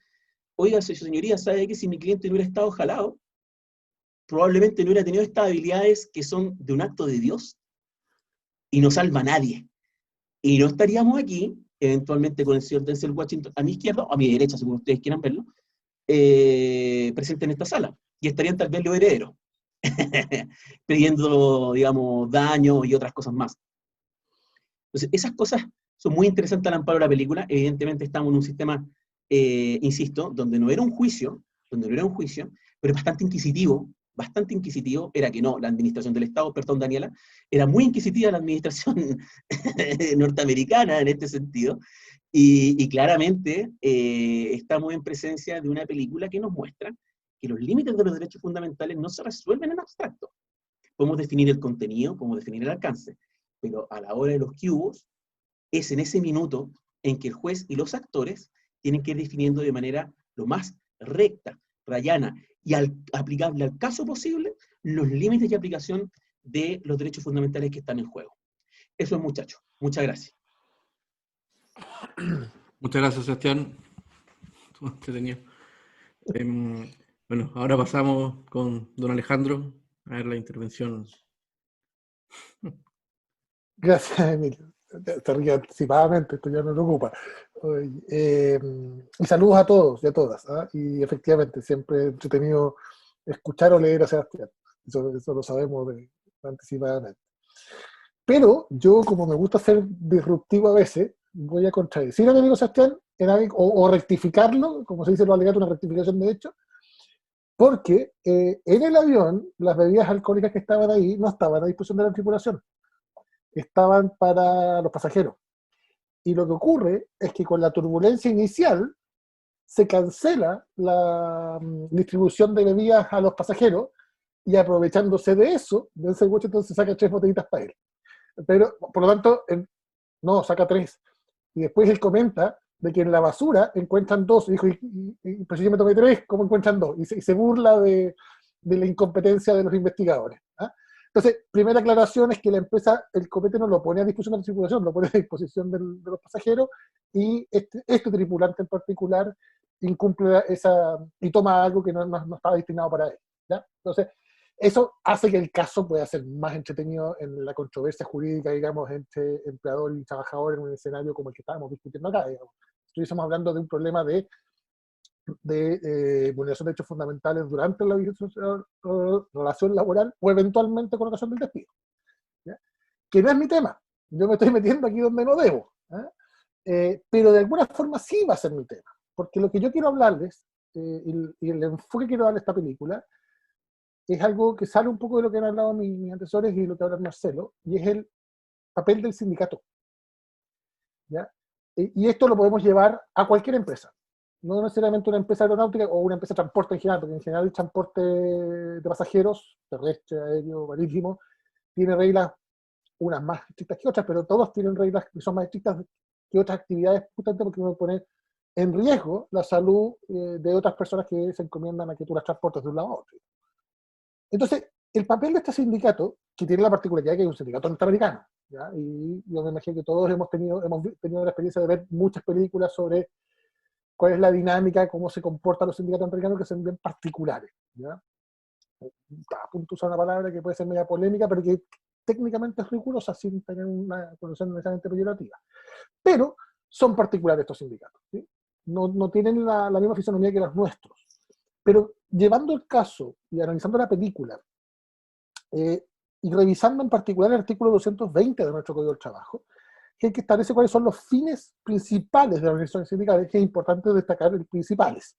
oiga, señoría, ¿sabe que si mi cliente no hubiera estado jalado, probablemente no hubiera tenido estas habilidades que son de un acto de Dios y no salva a nadie? Y no estaríamos aquí, eventualmente con el señor Denzel Washington a mi izquierda, o a mi derecha, según ustedes quieran verlo, presente en esta sala. Y estarían tal vez los herederos, pidiendo, digamos, daños y otras cosas más. Entonces, esas cosas son muy interesantes al amparo de la película. Evidentemente estamos en un sistema, insisto, donde no era un juicio, pero es bastante inquisitivo, era que no, la administración del Estado, perdón Daniela, era muy inquisitiva la administración norteamericana en este sentido, y claramente estamos en presencia de una película que nos muestra que los límites de los derechos fundamentales no se resuelven en abstracto. Podemos definir el contenido, podemos definir el alcance, pero a la hora de los cubos, es en ese minuto en que el juez y los actores tienen que ir definiendo de manera lo más recta, rayana y aplicable al caso posible los límites de aplicación de los derechos fundamentales que están en juego. Eso es, muchachos. Muchas gracias. Muchas gracias, Sebastián. Estuvo entretenido. Bueno, ahora pasamos con don Alejandro a ver la intervención. Gracias, Emilio. Te río anticipadamente, esto ya no lo ocupa. Y saludos a todos y a todas. ¿Ah? Y efectivamente, siempre entretenido escuchar o leer a Sebastián. Eso lo sabemos anticipadamente. Pero yo, como me gusta ser disruptivo a veces, voy a contradecir a mi amigo Sebastián o rectificarlo, como se dice en los alegatos, una rectificación de hecho, porque en el avión las bebidas alcohólicas que estaban ahí no estaban a disposición de la tripulación, estaban para los pasajeros. Y lo que ocurre es que con la turbulencia inicial se cancela la distribución de bebidas a los pasajeros, y aprovechándose de eso, Denzel Washington se saca 3 botellitas para él. Pero, por lo tanto, no, saca 3. Y después él comenta de que en la basura encuentran 2. Y dijo, pues si yo me tomé 3, ¿cómo encuentran 2? Y se burla de la incompetencia de los investigadores. ¿Ah? Entonces, primera aclaración es que la empresa, el copete no lo pone a disposición de la tripulación, lo pone a disposición de los pasajeros, y este tripulante en particular incumple y toma algo que no estaba destinado para él. ¿Ya? Entonces, eso hace que el caso pueda ser más entretenido en la controversia jurídica, digamos, entre empleador y trabajador en un escenario como el que estábamos discutiendo acá, digamos. Estuviésemos hablando de un problema de vulneración de derechos fundamentales durante la relación laboral o eventualmente con ocasión del despido. ¿Ya? Que no es mi tema. Yo me estoy metiendo aquí donde no debo. Pero de alguna forma sí va a ser mi tema. Porque lo que yo quiero hablarles, y el enfoque que quiero darle a esta película, es algo que sale un poco de lo que han hablado mis antecesores y lo que habla Marcelo, y es el papel del sindicato. ¿Ya? Y esto lo podemos llevar a cualquier empresa, no necesariamente una empresa aeronáutica o una empresa de transporte en general, porque en general el transporte de pasajeros, terrestre, aéreo, marítimo, tiene reglas, unas más estrictas que otras, pero todos tienen reglas que son más estrictas que otras actividades, justamente porque uno pone en riesgo la salud de otras personas que se encomiendan a que tú las transportes de un lado a otro. Entonces, el papel de este sindicato, que tiene la particularidad que es un sindicato norteamericano, ¿ya? Y yo me imagino que todos hemos tenido la experiencia de ver muchas películas sobre cuál es la dinámica, cómo se comportan los sindicatos americanos, que son bien particulares. ¿Ya? A punto de usar una palabra que puede ser media polémica, pero que técnicamente es rigurosa sin tener una connotación necesariamente peyorativa. Pero son particulares estos sindicatos. ¿Sí? No tienen la misma fisonomía que los nuestros. Pero llevando el caso y analizando la película, y revisando en particular el artículo 220 de nuestro Código del Trabajo, que establece cuáles son los fines principales de las organizaciones sindicales, que es importante destacar los principales,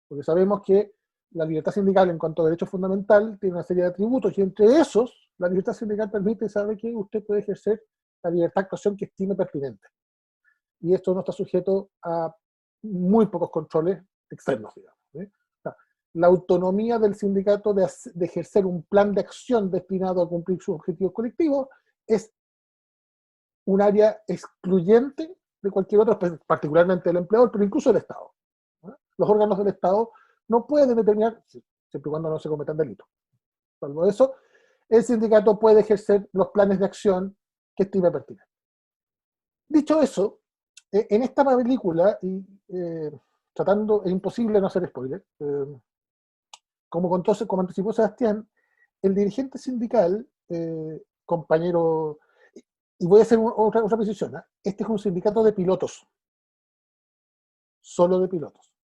porque sabemos que la libertad sindical en cuanto a derecho fundamental tiene una serie de atributos, y entre esos, la libertad sindical permite saber que usted puede ejercer la libertad de actuación que estime pertinente. Y esto no está sujeto a muy pocos controles externos, digamos. La autonomía del sindicato de ejercer un plan de acción destinado a cumplir sus objetivos colectivos es un área excluyente de cualquier otro, particularmente del empleador, pero incluso del Estado. Los órganos del Estado no pueden determinar, siempre y cuando no se cometan delitos. Salvo eso, el sindicato puede ejercer los planes de acción que estime pertinente. Dicho eso, en esta película, tratando, es imposible no hacer spoiler, como anticipó Sebastián, el dirigente sindical, compañero, y voy a hacer otra precisión, este es un sindicato de pilotos, solo de pilotos,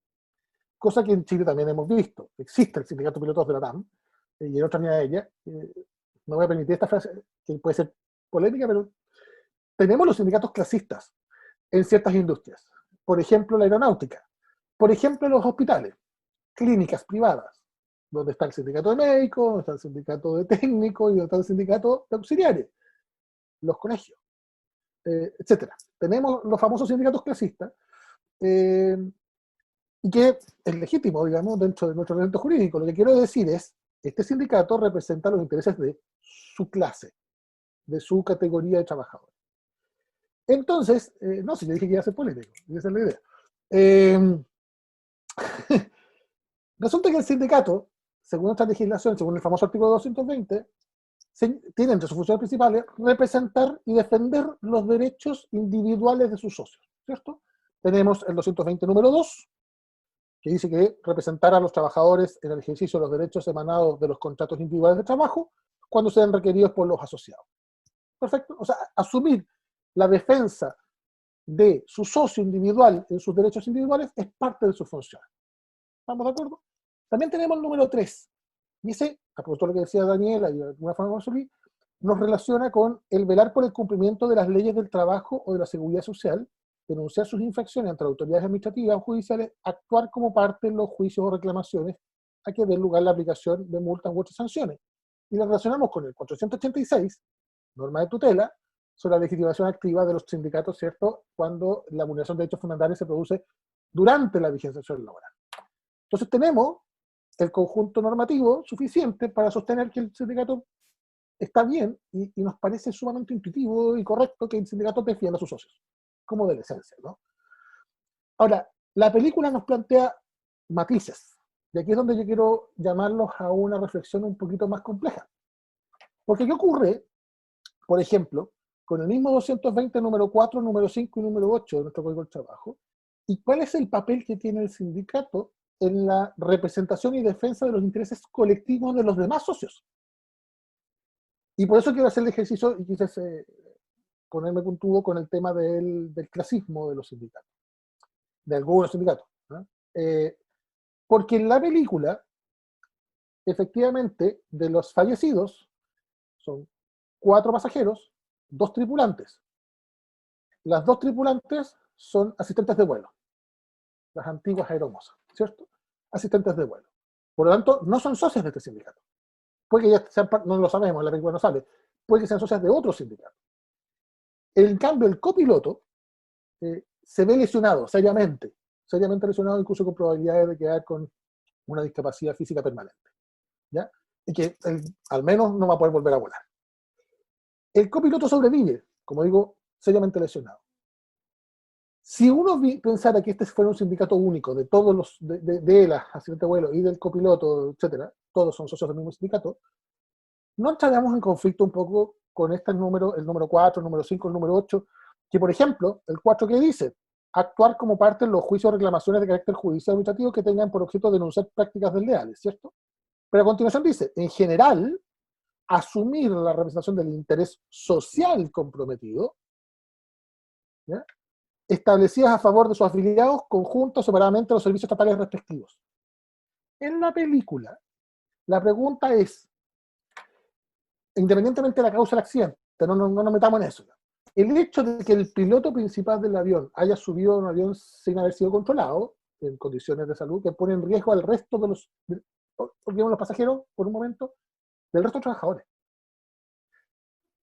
cosa que en Chile también hemos visto. Existe el sindicato de pilotos de la TAM, y en otra línea de ella, no voy a permitir esta frase, que puede ser polémica, pero tenemos los sindicatos clasistas en ciertas industrias, por ejemplo la aeronáutica, por ejemplo los hospitales, clínicas privadas, donde está el sindicato de médicos, donde está el sindicato de técnicos y donde está el sindicato de auxiliares, los colegios, etc. Tenemos los famosos sindicatos clasistas, y que es legítimo, digamos, dentro de nuestro ordenamiento jurídico. Lo que quiero decir es, este sindicato representa los intereses de su clase, de su categoría de trabajadores. Entonces, no, si yo dije que iba a ser político, esa es la idea. Resulta que el sindicato, según nuestra legislación, según el famoso artículo 220, tiene entre sus funciones principales representar y defender los derechos individuales de sus socios, ¿cierto? Tenemos el 220 número 2, que dice que representar a los trabajadores en el ejercicio de los derechos emanados de los contratos individuales de trabajo cuando sean requeridos por los asociados. Perfecto. O sea, asumir la defensa de su socio individual en sus derechos individuales es parte de su función. ¿Estamos de acuerdo? También tenemos el número 3. Y ese, a propósito de lo que decía Daniela y de alguna forma nos relaciona con el velar por el cumplimiento de las leyes del trabajo o de la seguridad social, denunciar sus infracciones ante autoridades administrativas o judiciales, actuar como parte en los juicios o reclamaciones a que dé lugar la aplicación de multas u otras sanciones. Y la relacionamos con el 486, norma de tutela, sobre la legitimación activa de los sindicatos, ¿cierto?, cuando la vulneración de derechos fundamentales se produce durante la vigencia laboral. Entonces tenemos el conjunto normativo suficiente para sostener que el sindicato está bien y nos parece sumamente intuitivo y correcto que el sindicato defienda a sus socios, como de la esencia, ¿no? Ahora, la película nos plantea matices, y aquí es donde yo quiero llamarlos a una reflexión un poquito más compleja. Porque ¿qué ocurre, por ejemplo, con el mismo 220 número 4, número 5 y número 8 de nuestro Código del Trabajo? ¿Y cuál es el papel que tiene el sindicato en la representación y defensa de los intereses colectivos de los demás socios? Y por eso quiero hacer el ejercicio y quise ponerme puntudo con el tema del clasismo de los sindicatos, de algunos sindicatos, ¿no? Porque en la película, efectivamente, de los fallecidos, son 4 pasajeros, 2 tripulantes. Las 2 tripulantes son asistentes de vuelo, las antiguas aeromosas, ¿cierto? Asistentes de vuelo. Por lo tanto, no son socios de este sindicato. Puede que ya sean, no lo sabemos, la película no sale, puede que sean socios de otro sindicato. En cambio, el copiloto se ve lesionado, seriamente lesionado, incluso con probabilidades de quedar con una discapacidad física permanente, ¿ya? Y que al menos no va a poder volver a volar. El copiloto sobrevive, como digo, seriamente lesionado. Si uno pensara que este fuera un sindicato único de todos los, de las asistentes de vuelo y del copiloto, etcétera, todos son socios del mismo sindicato, no entraríamos en conflicto un poco con este número, el número 4, el número 5, el número 8, que por ejemplo, el 4 que dice, actuar como parte en los juicios o reclamaciones de carácter judicial o administrativo que tengan por objeto denunciar prácticas desleales, ¿cierto? Pero a continuación dice, en general, asumir la representación del interés social comprometido, ¿ya?, establecidas a favor de sus afiliados conjuntos separadamente a los servicios estatales respectivos. En la película, la pregunta es, independientemente de la causa del accidente, no nos metamos en eso, el hecho de que el piloto principal del avión haya subido a un avión sin haber sido controlado, en condiciones de salud, que pone en riesgo al resto de los pasajeros, por un momento, del resto de los trabajadores.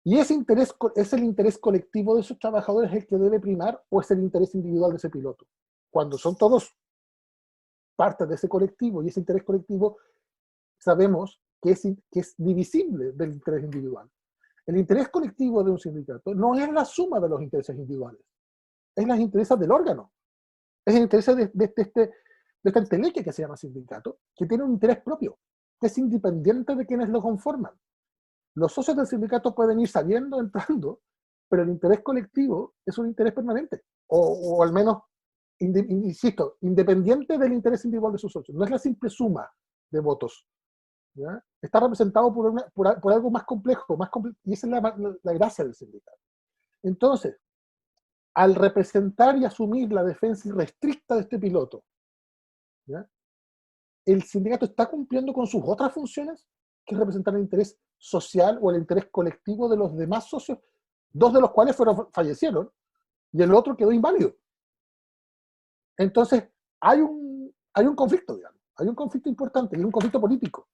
Y ese interés, ¿es el interés colectivo de esos trabajadores el que debe primar o es el interés individual de ese piloto? Cuando son todos parte de ese colectivo y ese interés colectivo sabemos que es divisible del interés individual. El interés colectivo de un sindicato no es la suma de los intereses individuales, es los intereses del órgano, es el interés de esta entelequia que se llama sindicato, que tiene un interés propio, que es independiente de quienes lo conforman. Los socios del sindicato pueden ir saliendo, entrando, pero el interés colectivo es un interés permanente, o al menos, insisto, independiente del interés individual de sus socios. No es la simple suma de votos, ¿ya? Está representado por algo más complejo, y esa es la gracia del sindicato. Entonces, al representar y asumir la defensa irrestricta de este piloto, ¿ya? El sindicato está cumpliendo con sus otras funciones, que es representar el interés social o el interés colectivo de los demás socios, dos de los cuales fallecieron, y el otro quedó inválido. Entonces, hay un conflicto, digamos, hay un conflicto importante, y un conflicto político.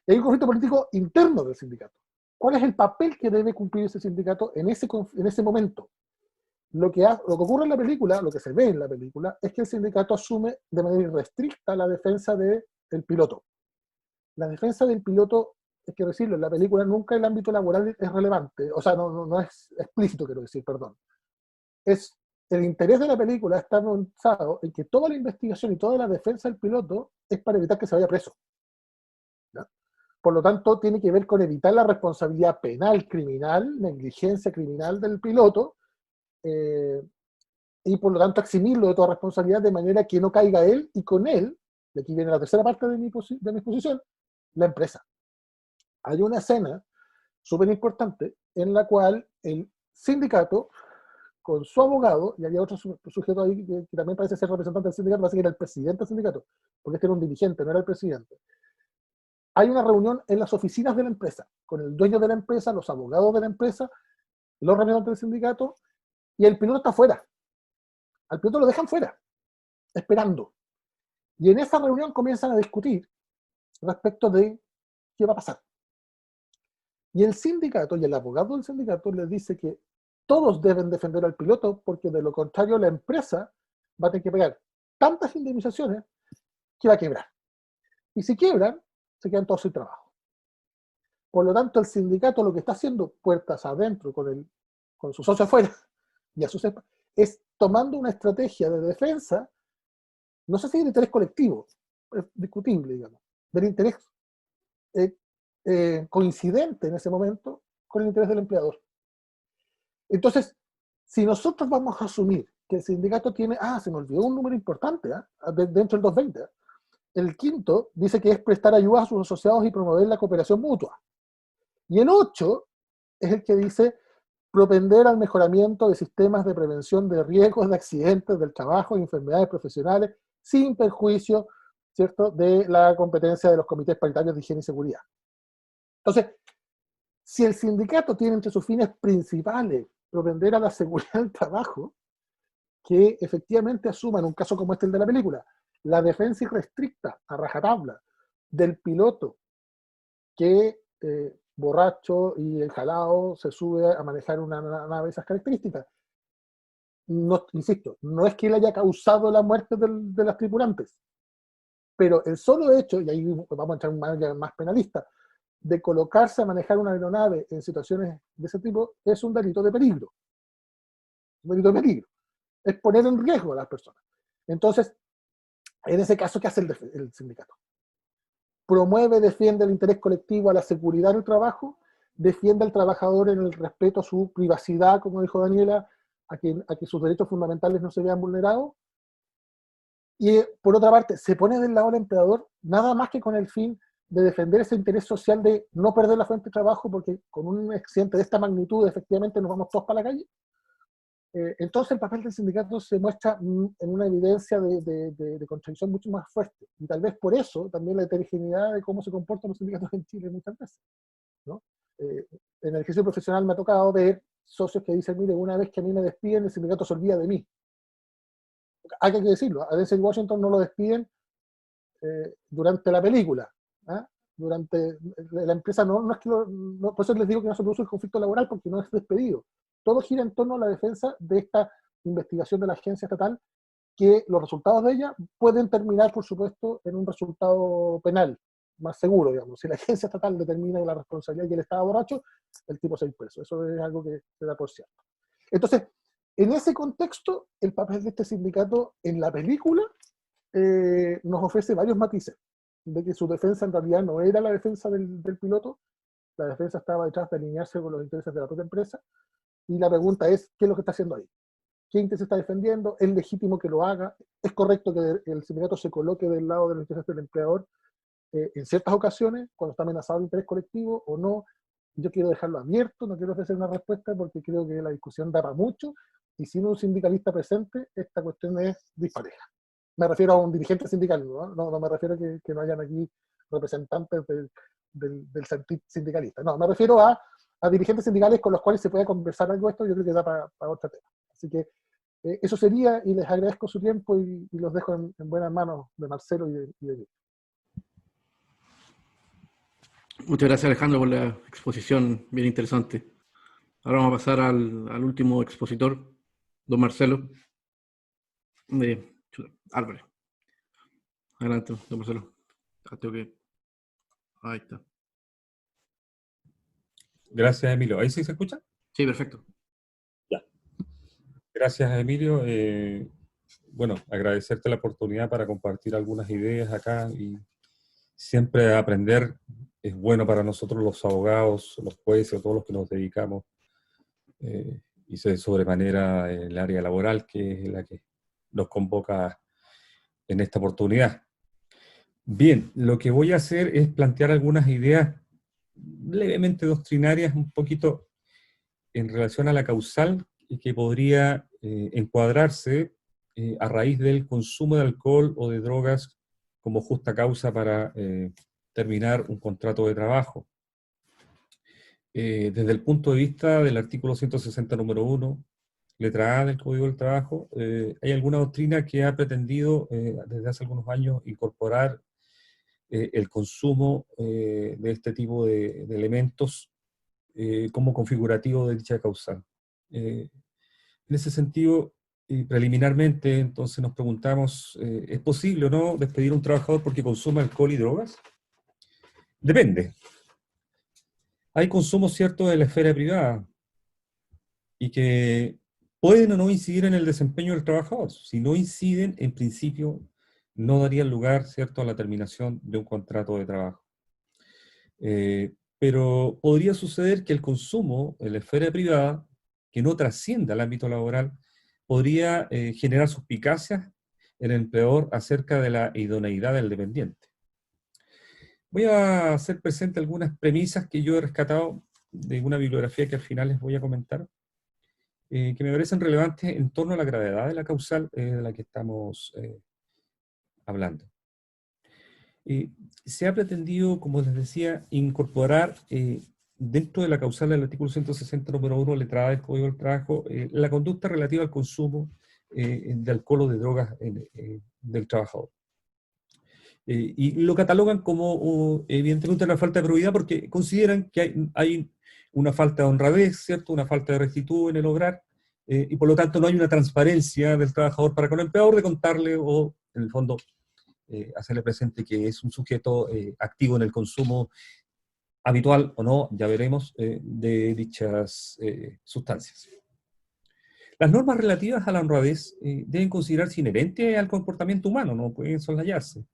Y hay un conflicto político interno del sindicato. ¿Cuál es el papel que debe cumplir ese sindicato en ese momento? Lo que ocurre en la película, lo que se ve en la película, es que el sindicato asume de manera irrestricta la defensa del piloto. La defensa del piloto, hay que decirlo, en la película nunca el ámbito laboral es relevante, o sea, no es explícito, quiero decir, perdón. El interés de la película está pensado en que toda la investigación y toda la defensa del piloto es para evitar que se vaya preso. ¿Ya? Por lo tanto, tiene que ver con evitar la responsabilidad penal, criminal, negligencia criminal del piloto, y por lo tanto eximirlo de toda responsabilidad de manera que no caiga él, y con él, y aquí viene la tercera parte de mi exposición, la empresa. Hay una escena súper importante en la cual el sindicato, con su abogado, y había otro sujeto ahí que también parece ser representante del sindicato, parece que era el presidente del sindicato, porque este era un dirigente, no era el presidente. Hay una reunión en las oficinas de la empresa, con el dueño de la empresa, los abogados de la empresa, los representantes del sindicato, y el piloto está fuera. Al piloto lo dejan fuera, esperando. Y en esa reunión comienzan a discutir respecto de qué va a pasar. Y el sindicato y el abogado del sindicato les dice que todos deben defender al piloto porque de lo contrario la empresa va a tener que pagar tantas indemnizaciones que va a quebrar. Y si quiebran, se quedan todos sin trabajo. Por lo tanto, el sindicato lo que está haciendo puertas adentro con sus socios afuera y a sus es tomando una estrategia de defensa, no sé si del interés colectivo, es discutible, digamos, del interés coincidente en ese momento con el interés del empleador. Entonces, si nosotros vamos a asumir que el sindicato tiene, se me olvidó un número importante, dentro del 220, el quinto dice que es prestar ayuda a sus asociados y promover la cooperación mutua. Y el 8 es el que dice propender al mejoramiento de sistemas de prevención de riesgos de accidentes del trabajo y enfermedades profesionales sin perjuicio, ¿cierto?, de la competencia de los comités paritarios de higiene y seguridad. Entonces, si el sindicato tiene entre sus fines principales propender a la seguridad del trabajo, que efectivamente asuma, en un caso como este el de la película, la defensa irrestricta, a rajatabla, del piloto que borracho y enjalado se sube a manejar una nave de esas características. No, insisto, no es que él haya causado la muerte de las tripulantes, pero el solo hecho, y ahí vamos a entrar un manera más penalista, de colocarse a manejar una aeronave en situaciones de ese tipo es un delito de peligro. Un delito de peligro. Es poner en riesgo a las personas. Entonces, en ese caso, ¿qué hace el sindicato? Promueve, defiende el interés colectivo a la seguridad del trabajo, defiende al trabajador en el respeto a su privacidad, como dijo Daniela, a que sus derechos fundamentales no se vean vulnerados. Y por otra parte, se pone del lado del empleador nada más que con el fin de defender ese interés social de no perder la fuente de trabajo, porque con un accidente de esta magnitud efectivamente nos vamos todos para la calle. Entonces el papel del sindicato se muestra en una evidencia de contradicción mucho más fuerte. Y tal vez por eso también la heterogeneidad de cómo se comportan los sindicatos en Chile muchas veces, ¿no? En el ejercicio profesional me ha tocado ver socios que dicen, mire, una vez que a mí me despiden, el sindicato se olvida de mí. Hay que decirlo, a Denzel Washington no lo despiden durante la película. ¿Ah? Durante la empresa no es que por eso les digo que no se produce el conflicto laboral, porque no es despedido. Todo gira en torno a la defensa de esta investigación de la agencia estatal, que los resultados de ella pueden terminar, por supuesto, en un resultado penal, más seguro, digamos. Si la agencia estatal determina la responsabilidad y él estaba borracho, el tipo se ha impreso. Eso es algo que se da por cierto. Entonces, en ese contexto, el papel de este sindicato en la película nos ofrece varios matices, de que su defensa en realidad no era la defensa del piloto, la defensa estaba detrás de alinearse con los intereses de la propia empresa, y la pregunta es, ¿qué es lo que está haciendo ahí? ¿Qué interés está defendiendo? ¿Es legítimo que lo haga? ¿Es correcto que el sindicato se coloque del lado de los intereses del empleador en ciertas ocasiones, cuando está amenazado el interés colectivo o no? Yo quiero dejarlo abierto, no quiero ofrecer una respuesta porque creo que la discusión da para mucho, y sin un sindicalista presente, esta cuestión es dispareja. Me refiero a un dirigente sindical, no me refiero a que no hayan aquí representantes del sindicalista. No, me refiero a dirigentes sindicales con los cuales se pueda conversar algo de esto. Yo creo que da para otro tema. Así que eso sería, y les agradezco su tiempo y los dejo en buenas manos de Marcelo y de mí. Muchas gracias, Alejandro, por la exposición bien interesante. Ahora vamos a pasar al último expositor, don Marcelo Álvarez. Adelante, don Marcelo. Ahí está. Gracias, Emilio. ¿Ahí sí se escucha? Sí, perfecto. Ya. Gracias, Emilio. Bueno, agradecerte la oportunidad para compartir algunas ideas acá, y siempre aprender es bueno para nosotros los abogados, los jueces, todos los que nos dedicamos, y de sobremanera el área laboral, que es la que nos convoca en esta oportunidad. Bien, lo que voy a hacer es plantear algunas ideas levemente doctrinarias, un poquito en relación a la causal, y que podría encuadrarse a raíz del consumo de alcohol o de drogas como justa causa para terminar un contrato de trabajo. Desde el punto de vista del artículo 160, número 1, letra A del Código del Trabajo, hay alguna doctrina que ha pretendido desde hace algunos años incorporar el consumo de este tipo de elementos como configurativo de dicha causal. En ese sentido, preliminarmente, entonces nos preguntamos, ¿es posible o no despedir a un trabajador porque consume alcohol y drogas? Depende. Hay consumos ciertos de la esfera privada y que pueden o no incidir en el desempeño del trabajador. Si no inciden, en principio, no darían lugar, ¿cierto?, a la terminación de un contrato de trabajo. Pero podría suceder que el consumo en la esfera privada, que no trascienda al ámbito laboral, podría generar suspicacias en el empleador acerca de la idoneidad del dependiente. Voy a hacer presente algunas premisas que yo he rescatado de una bibliografía que al final les voy a comentar, que me parecen relevantes en torno a la gravedad de la causal de la que estamos hablando. Se ha pretendido, como les decía, incorporar dentro de la causal del artículo 160, número 1, letra A del Código del Trabajo, la conducta relativa al consumo de alcohol o de drogas del trabajador. Y lo catalogan como, evidentemente, una falta de probidad, porque consideran que hay una falta de honradez, ¿cierto?, una falta de rectitud en el obrar, y por lo tanto no hay una transparencia del trabajador para con el empleador de contarle o, en el fondo, hacerle presente que es un sujeto activo en el consumo habitual o no, ya veremos, de dichas sustancias. Las normas relativas a la honradez deben considerarse inherentes al comportamiento humano, no pueden soslayarse.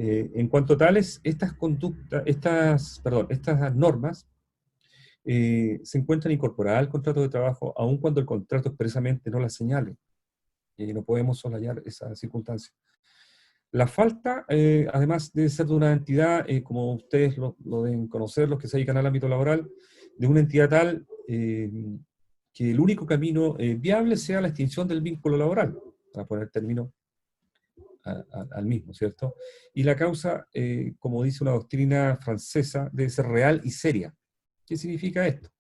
En cuanto a tales, estas normas se encuentran incorporadas al contrato de trabajo, aun cuando el contrato expresamente no las señale. No podemos soslayar esa circunstancia. La falta, además, debe ser de una entidad, como ustedes lo deben conocer, los que se dedican al ámbito laboral, de una entidad tal que el único camino viable sea la extinción del vínculo laboral, para poner término al mismo, ¿cierto? Y la causa, como dice una doctrina francesa, debe ser real y seria. ¿Qué significa esto?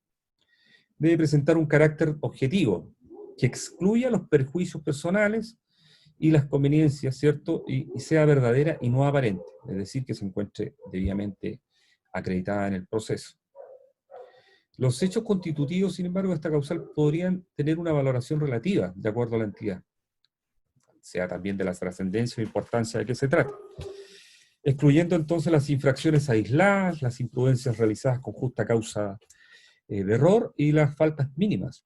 debe presentar un carácter objetivo, que excluya los perjuicios personales y las conveniencias, ¿cierto? Y sea verdadera y no aparente, es decir, que se encuentre debidamente acreditada en el proceso. Los hechos constitutivos, sin embargo, de esta causal podrían tener una valoración relativa, de acuerdo a la entidad, sea también de la trascendencia o importancia de que se trata, excluyendo entonces las infracciones aisladas, las imprudencias realizadas con justa causa de error y las faltas mínimas.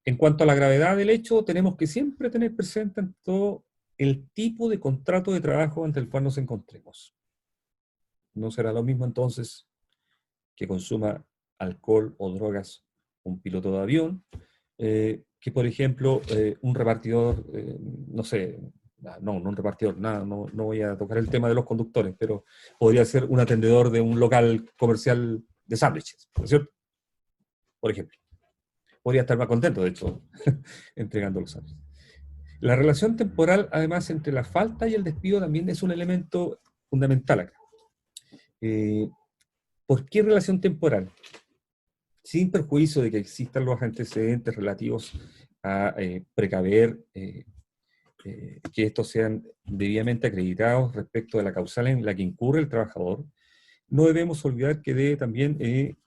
En cuanto a la gravedad del hecho, tenemos que siempre tener presente en todo el tipo de contrato de trabajo ante el cual nos encontremos. No será lo mismo entonces que consuma alcohol o drogas un piloto de avión, que por ejemplo un repartidor, no sé, no un repartidor, nada, no voy a tocar el tema de los conductores, pero podría ser un atendedor de un local comercial de sándwiches, ¿no es cierto? Por ejemplo. Podría estar más contento, de hecho, entregando los sándwiches. La relación temporal, además, entre la falta y el despido también es un elemento fundamental acá. ¿Por qué relación temporal? Sin perjuicio de que existan los antecedentes relativos a precaver que estos sean debidamente acreditados respecto de la causal en la que incurre el trabajador, no debemos olvidar que debe también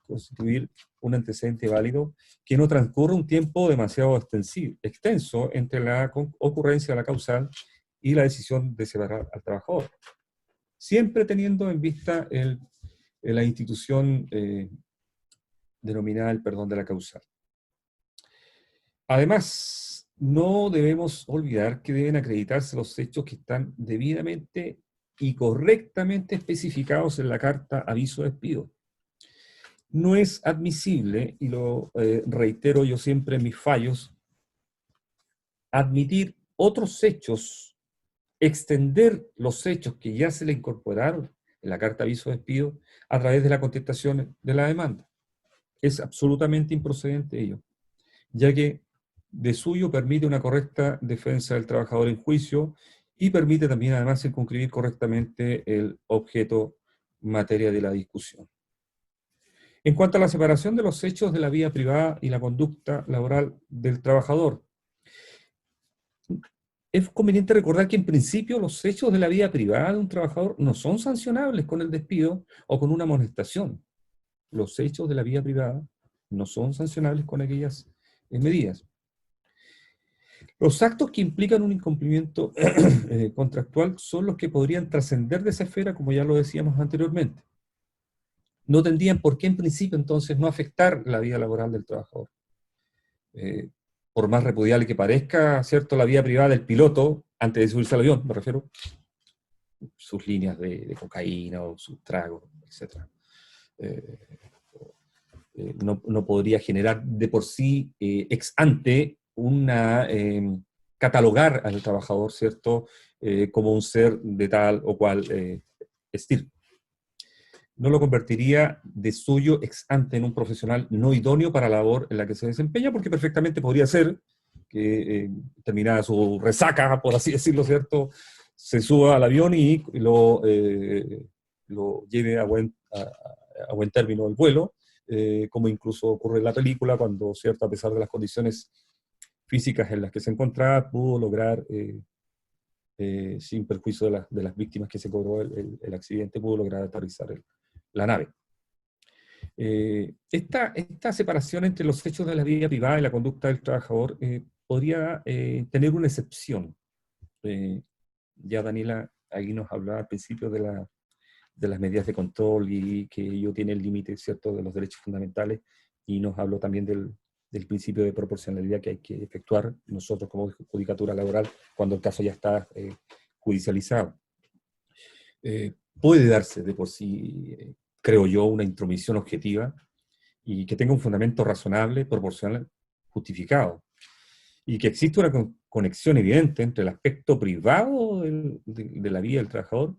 constituir un antecedente válido que no transcurra un tiempo demasiado extenso entre la ocurrencia de la causal y la decisión de separar al trabajador, siempre teniendo en vista la institución denominada el perdón de la causal. Además, no debemos olvidar que deben acreditarse los hechos que están debidamente y correctamente especificados en la carta aviso de despido. No es admisible, y lo reitero yo siempre en mis fallos, admitir otros hechos, extender los hechos que ya se le incorporaron en la carta aviso de despido a través de la contestación de la demanda. Es absolutamente improcedente ello, ya que de suyo permite una correcta defensa del trabajador en juicio y permite también además circunscribir correctamente el objeto materia de la discusión. En cuanto a la separación de los hechos de la vida privada y la conducta laboral del trabajador, es conveniente recordar que en principio los hechos de la vida privada de un trabajador no son sancionables con el despido o con una amonestación. Los hechos de la vida privada no son sancionables con aquellas medidas. Los actos que implican un incumplimiento contractual son los que podrían trascender de esa esfera, como ya lo decíamos anteriormente. No tendrían por qué en principio entonces no afectar la vida laboral del trabajador. Por más repudiable que parezca, ¿cierto?, la vida privada del piloto, antes de subirse al avión, me refiero, sus líneas de cocaína o sus tragos, etc. No podría generar de por sí ex ante una catalogar al trabajador, ¿cierto?, como un ser de tal o cual estilo. No lo convertiría de suyo ex ante en un profesional no idóneo para la labor en la que se desempeña, porque perfectamente podría ser que terminada su resaca, por así decirlo, ¿cierto?, se suba al avión y lo lleve a buen término el vuelo, como incluso ocurre en la película, cuando, ¿cierto?, a pesar de las condiciones físicas en las que se encontraba, pudo lograr, sin perjuicio de las víctimas que se cobró el accidente, pudo lograr aterrizar la nave. Esta separación entre los hechos de la vida privada y la conducta del trabajador podría tener una excepción. Ya Daniela ahí nos hablaba al principio de las medidas de control y que ello tiene el límite, ¿cierto?, de los derechos fundamentales, y nos habló también del principio de proporcionalidad que hay que efectuar nosotros como judicatura laboral cuando el caso ya está judicializado. Puede darse de por sí, creo yo, una intromisión objetiva y que tenga un fundamento razonable, proporcional, justificado, y que existe una conexión evidente entre el aspecto privado de la vida del trabajador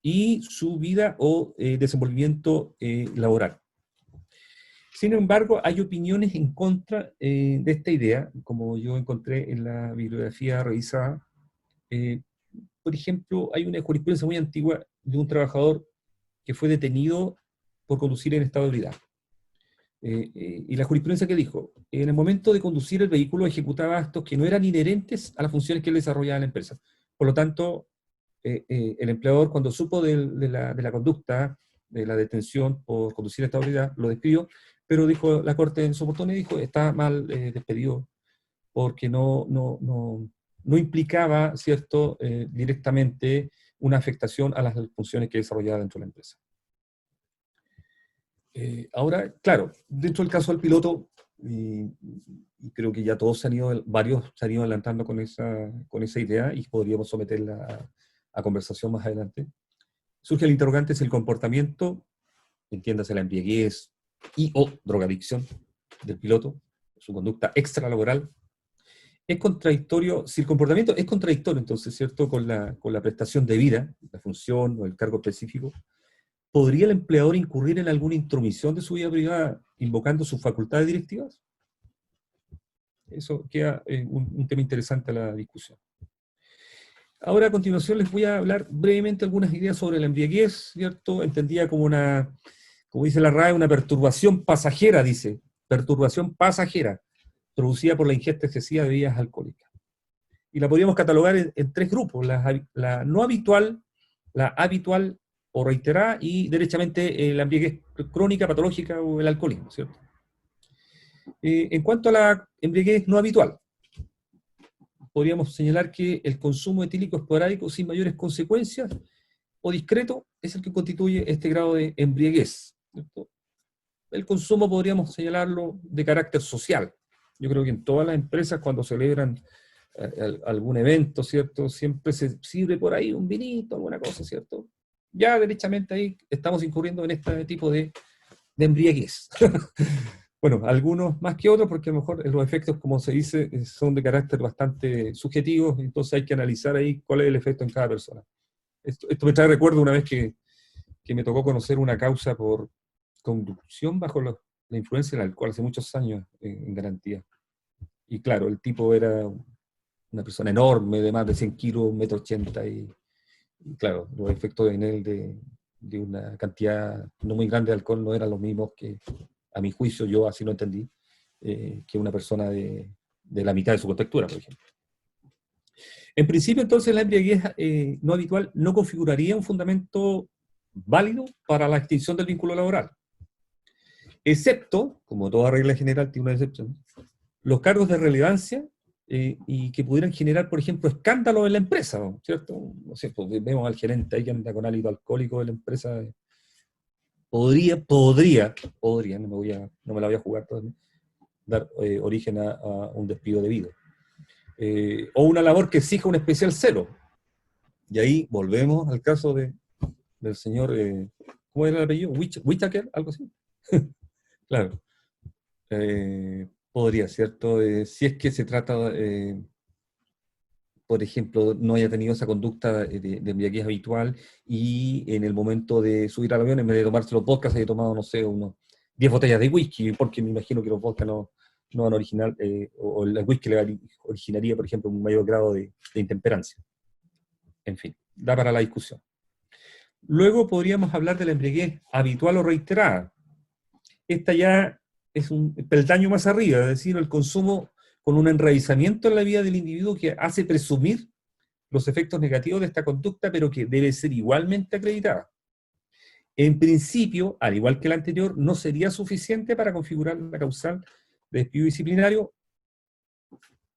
y su vida o desenvolvimiento laboral. Sin embargo, hay opiniones en contra de esta idea, como yo encontré en la bibliografía revisada. Por ejemplo, hay una jurisprudencia muy antigua de un trabajador que fue detenido por conducir en estado de ebriedad. Y la jurisprudencia que dijo, en el momento de conducir el vehículo ejecutaba actos que no eran inherentes a las funciones que él desarrollaba en la empresa. Por lo tanto, el empleador, cuando supo de la conducta, de la detención por conducir a esta autoridad, lo despidió, pero dijo la Corte en su oportunidad, dijo, está mal despedido, porque no implicaba, ¿cierto?, directamente una afectación a las funciones que desarrollaba dentro de la empresa. Ahora, claro, dentro del caso del piloto, y creo que ya todos varios se han ido adelantando con esa idea, y podríamos someterla a conversación más adelante. Surge el interrogante si el comportamiento, entiéndase la embriaguez y o drogadicción del piloto, su conducta extralaboral, es contradictorio. Si el comportamiento es contradictorio, entonces, ¿cierto?, con la prestación debida, la función o el cargo específico, ¿podría el empleador incurrir en alguna intromisión de su vida privada invocando sus facultades directivas? Eso queda un tema interesante a la discusión. Ahora, a continuación, les voy a hablar brevemente algunas ideas sobre la embriaguez, ¿cierto? Entendida como como dice la RAE, una perturbación pasajera, dice, perturbación pasajera, producida por la ingesta excesiva de bebidas alcohólicas. Y la podríamos catalogar en tres grupos: la no habitual, la habitual o reiterada, y derechamente la embriaguez crónica, patológica o el alcoholismo, ¿cierto? En cuanto a la embriaguez no habitual, podríamos señalar que el consumo etílico esporádico sin mayores consecuencias o discreto es el que constituye este grado de embriaguez, ¿cierto? El consumo podríamos señalarlo de carácter social. Yo creo que en todas las empresas, cuando celebran algún evento, ¿cierto?, siempre se sirve por ahí un vinito, alguna cosa, ¿cierto? Ya derechamente ahí estamos incurriendo en este tipo de embriaguez. Bueno, algunos más que otros, porque a lo mejor los efectos, como se dice, son de carácter bastante subjetivos, entonces hay que analizar ahí cuál es el efecto en cada persona. Esto me trae recuerdo una vez que me tocó conocer una causa por conducción bajo la influencia del alcohol, hace muchos años en garantía. Y claro, el tipo era una persona enorme, de más de 100 kilos, 1,80 m, y claro, los efectos en él de una cantidad no muy grande de alcohol no eran los mismos que, a mi juicio, yo así lo entendí, que una persona de la mitad de su contextura, por ejemplo. En principio, entonces, la embriaguez no habitual no configuraría un fundamento válido para la extinción del vínculo laboral, excepto, como toda regla general tiene una excepción, los cargos de relevancia y que pudieran generar, por ejemplo, escándalos en la empresa, ¿cierto? No sé, pues vemos al gerente ahí que anda con hálito alcohólico de la empresa. Podría, no me la voy a jugar todavía, dar origen a un despido debido. O una labor que exija un especial celo. Y ahí volvemos al caso del señor, ¿cómo era el apellido? Whittaker, algo así. Claro. Podría, ¿cierto? Si es que se trata, por ejemplo, no haya tenido esa conducta de embriaguez habitual y en el momento de subir al avión, en vez de tomarse los vodkas, haya tomado, no sé, unos 10 botellas de whisky, porque me imagino que los vodkas no van a originar, o el whisky le originaría, por ejemplo, un mayor grado de intemperancia. En fin, da para la discusión. Luego podríamos hablar de la embriaguez habitual o reiterada. Esta ya es un peldaño más arriba, es decir, el consumo con un enraizamiento en la vida del individuo que hace presumir los efectos negativos de esta conducta, pero que debe ser igualmente acreditada. En principio, al igual que la anterior, no sería suficiente para configurar la causal de despido disciplinario,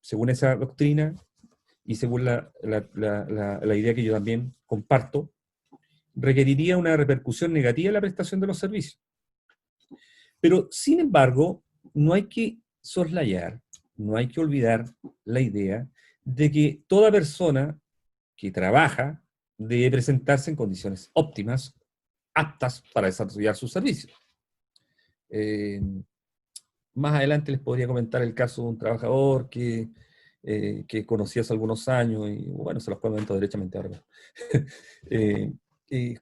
según esa doctrina, y según la idea que yo también comparto, requeriría una repercusión negativa en la prestación de los servicios. Pero, sin embargo, no hay que soslayar, no hay que olvidar la idea de que toda persona que trabaja debe presentarse en condiciones óptimas, aptas para desarrollar sus servicios. Más adelante les podría comentar el caso de un trabajador que conocí hace algunos años, y bueno, se los comento derechamente ahora.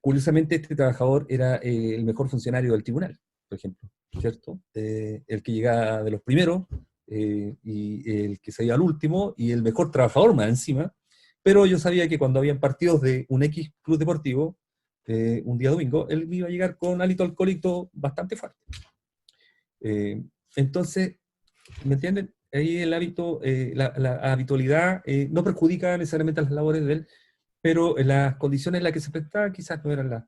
Curiosamente, este trabajador era el mejor funcionario del tribunal, por ejemplo, ¿cierto? El que llegaba de los primeros, y el que se iba al último, y el mejor trabajador más encima, pero yo sabía que cuando habían partidos de un X club deportivo, un día domingo, él iba a llegar con hálito alcohólico bastante fuerte. Entonces, ¿me entienden? Ahí el hábito, la habitualidad no perjudica necesariamente a las labores de él, pero las condiciones en las que se prestaba quizás no eran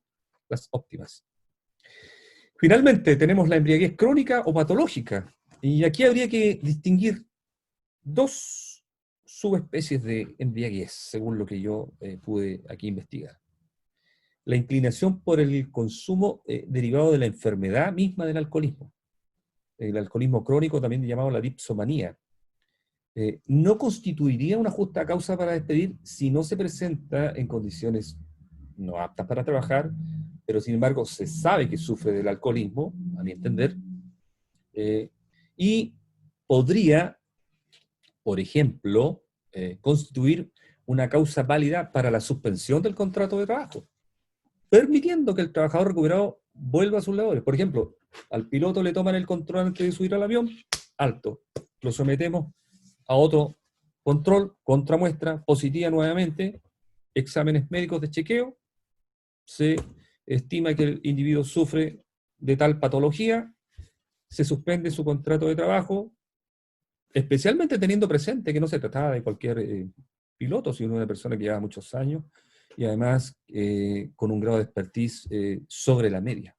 las óptimas. Finalmente, tenemos la embriaguez crónica o patológica. Y aquí habría que distinguir dos subespecies de embriaguez, según lo que yo pude aquí investigar. La inclinación por el consumo derivado de la enfermedad misma del alcoholismo. El alcoholismo crónico, también llamado la dipsomanía. No constituiría una justa causa para despedir si no se presenta en condiciones no aptas para trabajar, pero sin embargo se sabe que sufre del alcoholismo, a mi entender, y podría, por ejemplo, constituir una causa válida para la suspensión del contrato de trabajo, permitiendo que el trabajador recuperado vuelva a sus labores. Por ejemplo, al piloto le toman el control antes de subir al avión, alto, lo sometemos a otro control, contramuestra, positiva nuevamente, exámenes médicos de chequeo, se estima que el individuo sufre de tal patología, se suspende su contrato de trabajo, especialmente teniendo presente que no se trataba de cualquier piloto, sino de una persona que lleva muchos años, y además con un grado de expertise sobre la media.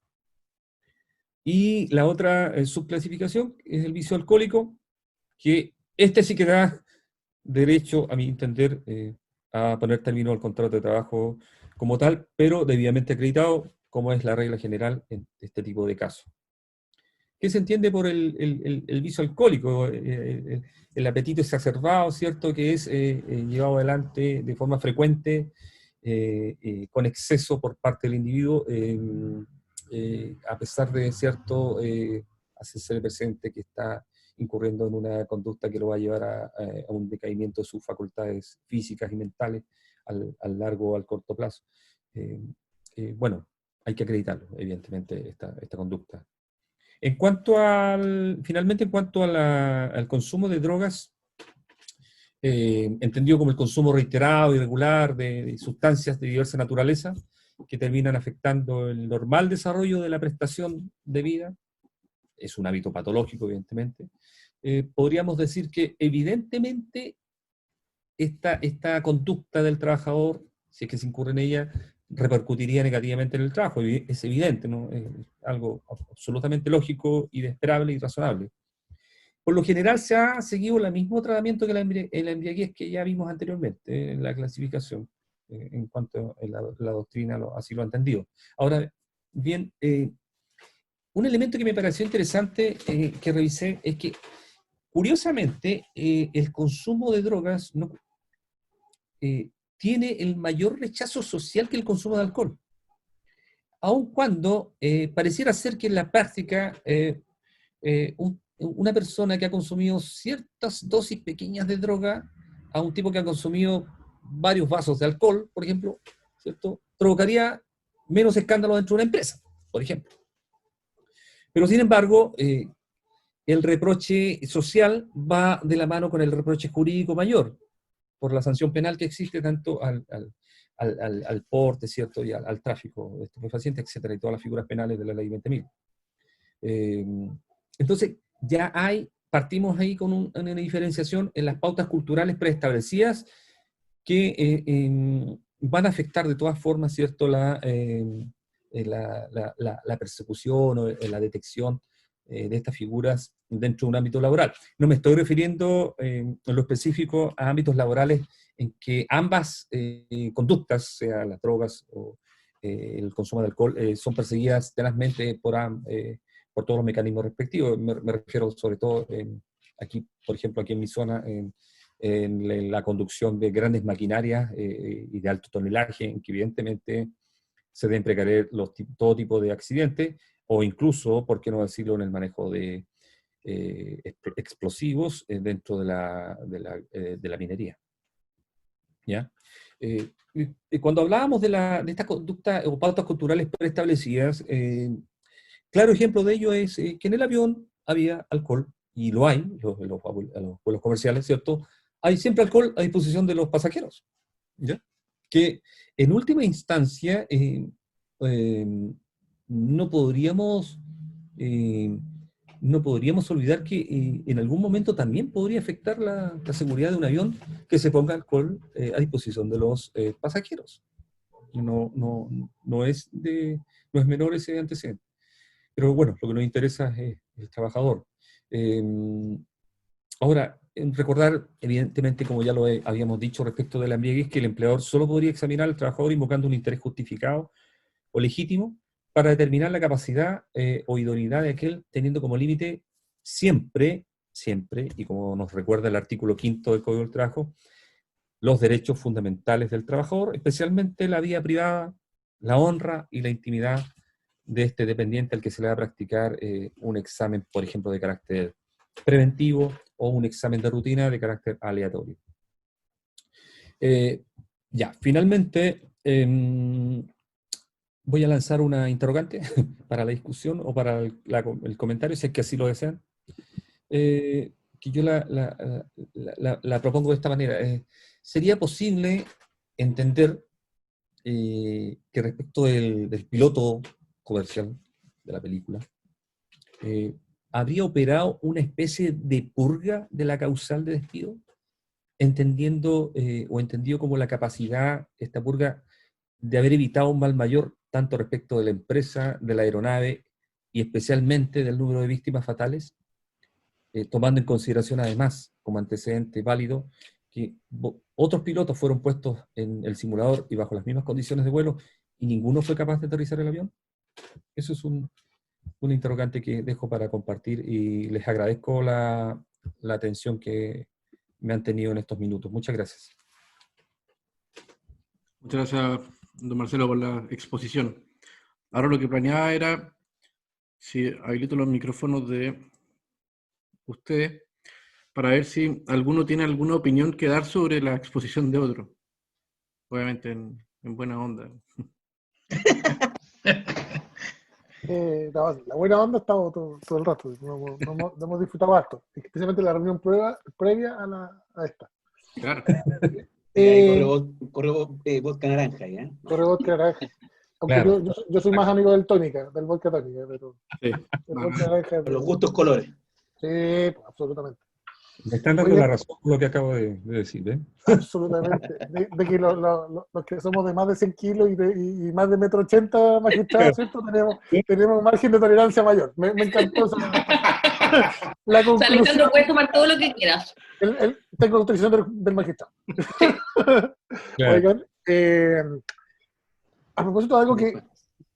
Y la otra subclasificación es el vicio alcohólico, que este sí que da derecho, a mi entender, a poner término al contrato de trabajo como tal, pero debidamente acreditado, como es la regla general en este tipo de casos. ¿Qué se entiende por el vicio alcohólico? El apetito exacerbado, ¿cierto?, que es llevado adelante de forma frecuente, con exceso por parte del individuo, a pesar de, ¿cierto?, hacerse presente que está incurriendo en una conducta que lo va a llevar a un decaimiento de sus facultades físicas y mentales al largo o al corto plazo. Bueno, hay que acreditarlo, evidentemente, esta conducta. Finalmente, en cuanto al consumo de drogas, entendido como el consumo reiterado y regular de sustancias de diversa naturaleza, que terminan afectando el normal desarrollo de la prestación de vida, es un hábito patológico, evidentemente, podríamos decir que evidentemente esta conducta del trabajador, si es que se incurre en ella, repercutiría negativamente en el trabajo. Es evidente, ¿no? Es algo absolutamente lógico y esperable y razonable. Por lo general se ha seguido el mismo tratamiento que la embriaguez que ya vimos anteriormente en la clasificación, en cuanto a la doctrina así lo ha entendido. Ahora bien, un elemento que me pareció interesante que revisé es que, curiosamente, el consumo de drogas tiene el mayor rechazo social que el consumo de alcohol. Aun cuando pareciera ser que en la práctica una persona que ha consumido ciertas dosis pequeñas de droga a un tipo que ha consumido varios vasos de alcohol, por ejemplo, ¿cierto?, provocaría menos escándalo dentro de una empresa, por ejemplo. Pero sin embargo, el reproche social va de la mano con el reproche jurídico mayor, por la sanción penal que existe tanto al porte, ¿cierto?, y al tráfico de estupefacientes, etcétera, y todas las figuras penales de la ley 20.000. Entonces, ya partimos ahí con una diferenciación en las pautas culturales preestablecidas que van a afectar de todas formas, ¿cierto?, la persecución o la detección de estas figuras dentro de un ámbito laboral. No me estoy refiriendo en lo específico a ámbitos laborales en que ambas conductas, sea las drogas o el consumo de alcohol, son perseguidas tenazmente por todos los mecanismos respectivos. Me refiero sobre todo aquí, por ejemplo, aquí en mi zona, en la conducción de grandes maquinarias y de alto tonelaje, en que evidentemente se deben precaver todo tipo de accidentes, o incluso, por qué no decirlo, en el manejo de explosivos dentro de la minería. ¿Ya? Cuando hablábamos de esta conducta o pautas culturales preestablecidas, claro ejemplo de ello es que en el avión había alcohol, y lo hay, en los vuelos comerciales, ¿cierto? Hay siempre alcohol a disposición de los pasajeros, ¿ya? Que en última instancia no podríamos no podríamos olvidar que en algún momento también podría afectar la seguridad de un avión que se ponga alcohol a disposición de los pasajeros. No es menor ese antecedente. Pero bueno, lo que nos interesa es el trabajador. Ahora, recordar, evidentemente, como ya lo habíamos dicho respecto de la embriaguez, que el empleador solo podría examinar al trabajador invocando un interés justificado o legítimo para determinar la capacidad o idoneidad de aquel, teniendo como límite siempre, y como nos recuerda el artículo 5 del Código del Trabajo, los derechos fundamentales del trabajador, especialmente la vida privada, la honra y la intimidad de este dependiente al que se le va a practicar un examen, por ejemplo, de carácter preventivo o un examen de rutina de carácter aleatorio. Finalmente, voy a lanzar una interrogante para la discusión o para el comentario, si es que así lo desean. Que yo la propongo de esta manera. ¿Sería posible entender que respecto del piloto comercial de la película, habría operado una especie de purga de la causal de despido? Entendido como la capacidad, esta purga, de haber evitado un mal mayor, tanto respecto de la empresa, de la aeronave, y especialmente del número de víctimas fatales, tomando en consideración además, como antecedente válido, que otros pilotos fueron puestos en el simulador y bajo las mismas condiciones de vuelo, y ninguno fue capaz de aterrizar el avión. Eso es un interrogante que dejo para compartir, y les agradezco la atención que me han tenido en estos minutos. Muchas gracias. Muchas gracias, don Marcelo, por la exposición. Ahora lo que planeaba era, si habilito los micrófonos de ustedes, para ver si alguno tiene alguna opinión que dar sobre la exposición de otro. Obviamente en buena onda. La buena onda ha estado todo el rato, no hemos disfrutado harto, especialmente la reunión previa a esta. Claro. Corre vodka naranja, ¿ya? Corre vodka naranja. Aunque Claro. yo soy más amigo del vodka tónica, pero Sí. el vodka naranja Por los gustos colores. Sí, absolutamente. Me están dando la razón por lo que acabo de decir, ¿eh? Absolutamente. De que los que somos de más de 100 kilos y más de 1,80 m magistrados, ¿cierto? Tenemos un margen de tolerancia mayor. Me encantó la conclusión. O sea, Alejandro, puedes tomar todo lo que quieras. Tengo autorización del magistrado. Claro. Oigan, a propósito de algo que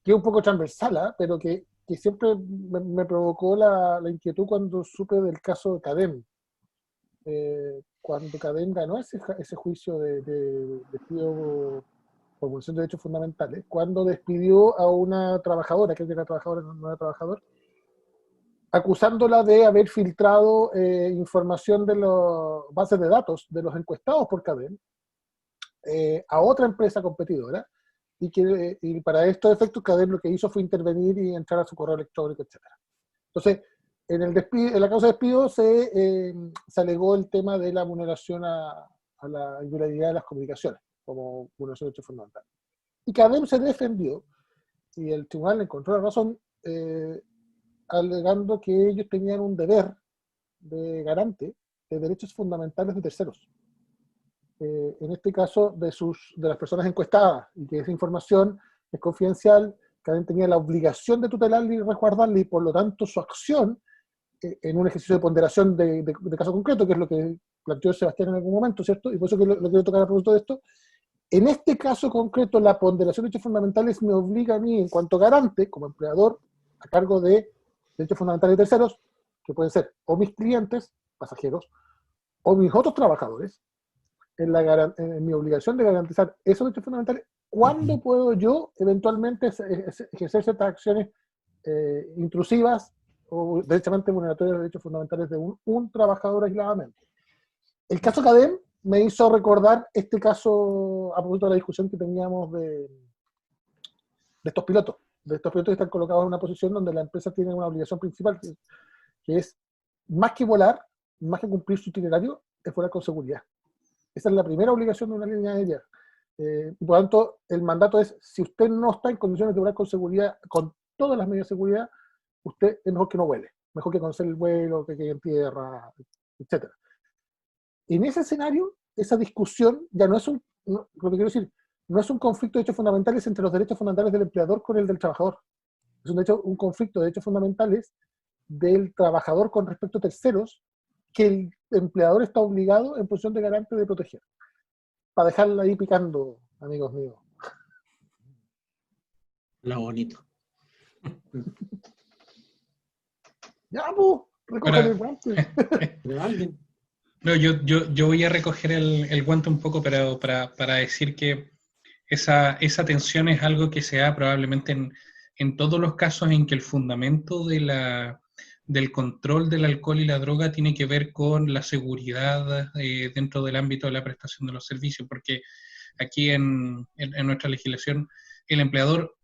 es un poco transversal, pero que siempre me provocó la inquietud cuando supe del caso de Cadem. Cuando Cadem ganó ese juicio de despido por violación de derechos fundamentales, cuando despidió a una trabajadora, que era trabajadora, no era trabajador, acusándola de haber filtrado información de las bases de datos de los encuestados por Cadem a otra empresa competidora, y para estos efectos Cadem lo que hizo fue intervenir y entrar a su correo electrónico, etc. Entonces, en la causa de despido se alegó el tema de la vulneración a la inviolabilidad de las comunicaciones, como vulneración de derechos fundamentales. Y Cadem se defendió, y el tribunal le encontró la razón, alegando que ellos tenían un deber de garante de derechos fundamentales de terceros. En este caso, de las personas encuestadas, y que esa información es confidencial. Cadem tenía la obligación de tutelarla y resguardarla, y por lo tanto su acción, en un ejercicio de ponderación de caso concreto, que es lo que planteó Sebastián en algún momento, ¿cierto? Y por eso que lo quiero tocar a propósito de esto. En este caso concreto, la ponderación de derechos fundamentales me obliga a mí, en cuanto garante, como empleador, a cargo de derechos fundamentales de terceros, que pueden ser o mis clientes, pasajeros, o mis otros trabajadores, en mi obligación de garantizar esos derechos fundamentales. ¿Cuándo puedo yo eventualmente ejercer ciertas acciones intrusivas o derechamente vulneratorias de derechos fundamentales de un trabajador aisladamente? El caso Cadem me hizo recordar este caso a propósito de la discusión que teníamos de estos pilotos. De estos pilotos que están colocados en una posición donde la empresa tiene una obligación principal, que es, más que volar, más que cumplir su itinerario, es volar con seguridad. Esa es la primera obligación de una línea aérea. Y por lo tanto, el mandato es, si usted no está en condiciones de volar con seguridad, con todas las medidas de seguridad, usted es mejor que no vuele. mejor que conocer el vuelo, que quede en tierra, etc. En ese escenario, esa discusión ya no es lo que quiero decir, no es un conflicto de hechos fundamentales entre los derechos fundamentales del empleador con el del trabajador. Es un conflicto de hechos fundamentales del trabajador con respecto a terceros que el empleador está obligado en posición de garante de proteger. Para dejarla ahí picando, amigos míos. Lo bonito. ¡Ya, pues! ¡Recojan el guante! Pero alguien. No, yo voy a recoger el guante un poco para decir que esa tensión es algo que se da probablemente en todos los casos en que el fundamento del control del alcohol y la droga tiene que ver con la seguridad dentro del ámbito de la prestación de los servicios, porque aquí en nuestra legislación el empleador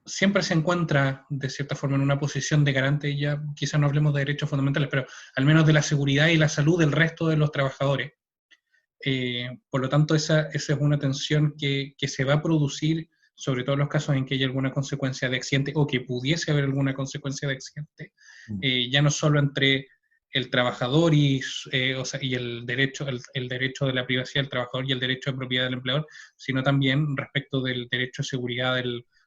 siempre se encuentra de cierta forma en una posición de garante, ya quizás no hablemos de derechos fundamentales, pero al menos de la seguridad y la salud del resto de los trabajadores. Por lo tanto, esa es una tensión que se va a producir, sobre todo en los casos en que hay alguna consecuencia de accidente o que pudiese haber alguna consecuencia de accidente, ya no solo entre el trabajador y el derecho de la privacidad del trabajador y el derecho de propiedad del empleador, sino también respecto del derecho de seguridad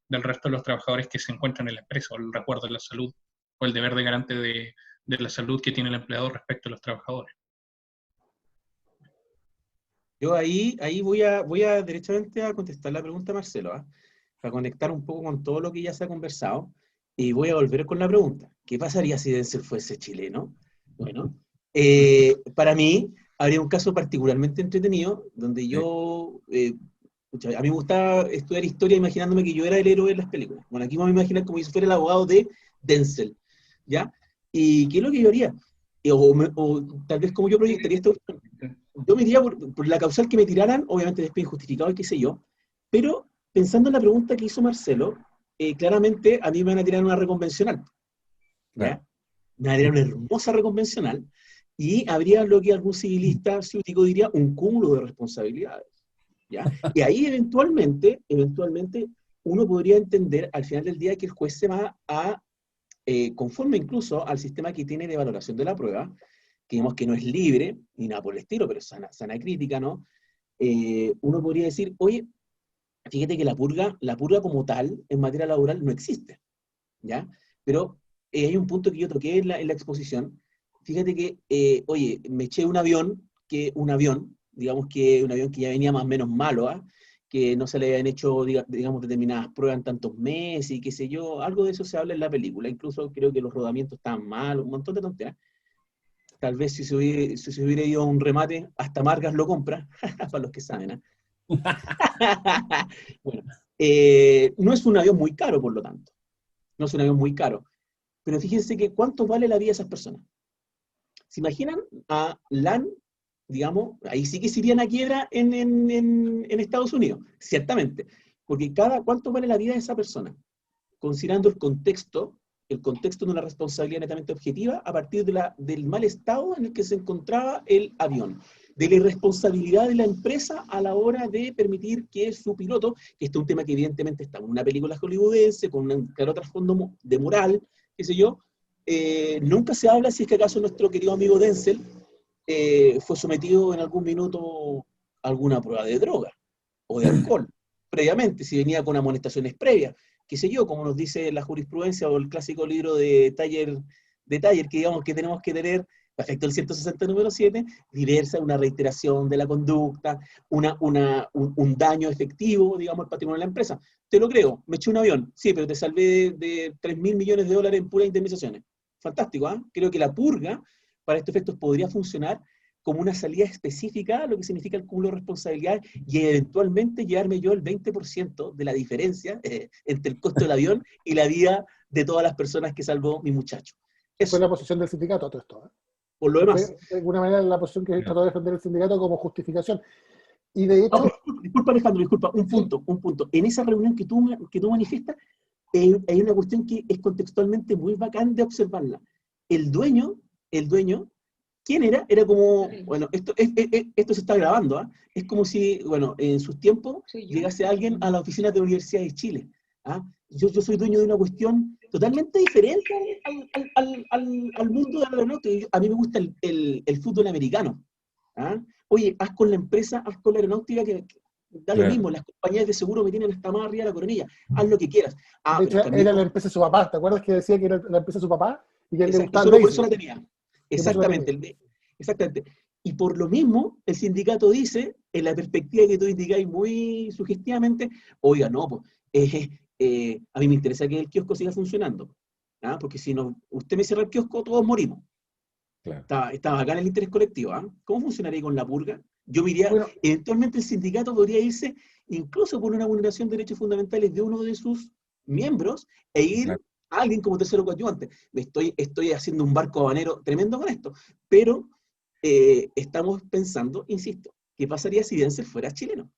del resto de los trabajadores que se encuentran en la empresa, o el resguardo de la salud, o el deber de garante de la salud que tiene el empleador respecto a los trabajadores. Yo ahí voy a derechamente a contestar la pregunta de Marcelo, para conectar un poco con todo lo que ya se ha conversado, y voy a volver con la pregunta. ¿Qué pasaría si Denzel fuese chileno? Bueno, para mí habría un caso particularmente entretenido, donde yo, a mí me gustaba estudiar historia imaginándome que yo era el héroe de las películas. Bueno, aquí me voy a imaginar como si fuera el abogado de Denzel, ¿ya? ¿Y qué es lo que yo haría? O tal vez como yo proyectaría esto. Yo me iría por la causal que me tiraran, obviamente después injustificado y qué sé yo, pero pensando en la pregunta que hizo Marcelo, claramente a mí me van a tirar una reconvencional, ¿ya? Claro. Me van a tirar una hermosa reconvencional, y habría lo que algún civilista ciútico diría un cúmulo de responsabilidades, ¿ya? Y ahí eventualmente, uno podría entender al final del día que el juez se va a, conforme incluso al sistema que tiene de valoración de la prueba, que digamos que no es libre, ni nada por el estilo, pero es sana crítica, ¿no? Uno podría decir, oye, fíjate que la purga como tal, en materia laboral, no existe, ¿ya? Pero hay un punto que yo toqué en la exposición. Fíjate que, oye, me eché un avión, digamos que un avión que ya venía más o menos malo, que no se le habían hecho, digamos, determinadas pruebas en tantos meses, y qué sé yo, algo de eso se habla en la película, incluso creo que los rodamientos estaban mal, un montón de tonteras. Tal vez si se hubiera ido a un remate, hasta Margas lo compra, para los que saben. Bueno, no es un avión muy caro, por lo tanto. No es un avión muy caro. Pero fíjense que ¿cuánto vale la vida de esas personas? ¿Se imaginan a LAN, digamos, ahí sí que se irían a quiebra en Estados Unidos? Ciertamente. Porque ¿cuánto vale la vida de esa persona? Considerando el contexto de una responsabilidad netamente objetiva a partir del mal estado en el que se encontraba el avión, de la irresponsabilidad de la empresa a la hora de permitir que su piloto, que este es un tema que evidentemente está en una película hollywoodense, con un claro trasfondo de moral, qué sé yo, nunca se habla si es que acaso nuestro querido amigo Denzel fue sometido en algún minuto a alguna prueba de droga o de alcohol, previamente, si venía con amonestaciones previas, qué sé yo, como nos dice la jurisprudencia o el clásico libro de Taller, que digamos que tenemos que tener, respecto al 160 número 7, diversa, una reiteración de la conducta, un daño efectivo, digamos, al patrimonio de la empresa. Te lo creo, me eché un avión, sí, pero te salvé de 3.000 millones de dólares en puras indemnizaciones. Fantástico, ¿eh? Creo que la purga, para estos efectos, podría funcionar como una salida específica a lo que significa el cúmulo de responsabilidad, y eventualmente llevarme yo el 20% de la diferencia entre el costo del avión y la vida de todas las personas que salvó mi muchacho. Eso. Fue la posición del sindicato a todo esto. Por lo demás. Fue, de alguna manera, la posición que trató de defender el sindicato como justificación. Y de hecho... Disculpa, Alejandro, disculpa. Un punto. En esa reunión que tú manifiestas, hay una cuestión que es contextualmente muy bacán de observarla. El dueño, ¿quién era? Era como, bueno, esto se está grabando, ¿ah? Es como si, bueno, en sus tiempos llegase alguien a la oficina de la Universidad de Chile, ¿ah? yo soy dueño de una cuestión totalmente diferente al mundo de la aeronáutica. A mí me gusta el fútbol americano. ¿Ah? Oye, haz con la empresa, haz con la aeronáutica, que da lo mismo, las compañías de seguro me tienen hasta más arriba de la coronilla, haz lo que quieras. De hecho, era la empresa de su papá, ¿te acuerdas que decía que era la empresa de su papá? Y que él le gustaba solo el por eso béisbol. la tenía. Exactamente, exactamente. Y por lo mismo, el sindicato dice, en la perspectiva que tú indicáis muy sugestivamente, oiga, no, pues, a mí me interesa que el kiosco siga funcionando, ¿ah? Porque si no, usted me cierra el kiosco, todos morimos. Claro. Estaba acá en el interés colectivo. ¿Ah? ¿Cómo funcionaría con la purga? Yo me iría, Bueno, eventualmente el sindicato podría irse incluso por una vulneración de derechos fundamentales de uno de sus miembros e ir Claro. a alguien como tercero coadyuvante. Estoy haciendo un barco habanero tremendo con esto, pero estamos pensando, insisto, ¿qué pasaría si Denzel fuera chileno?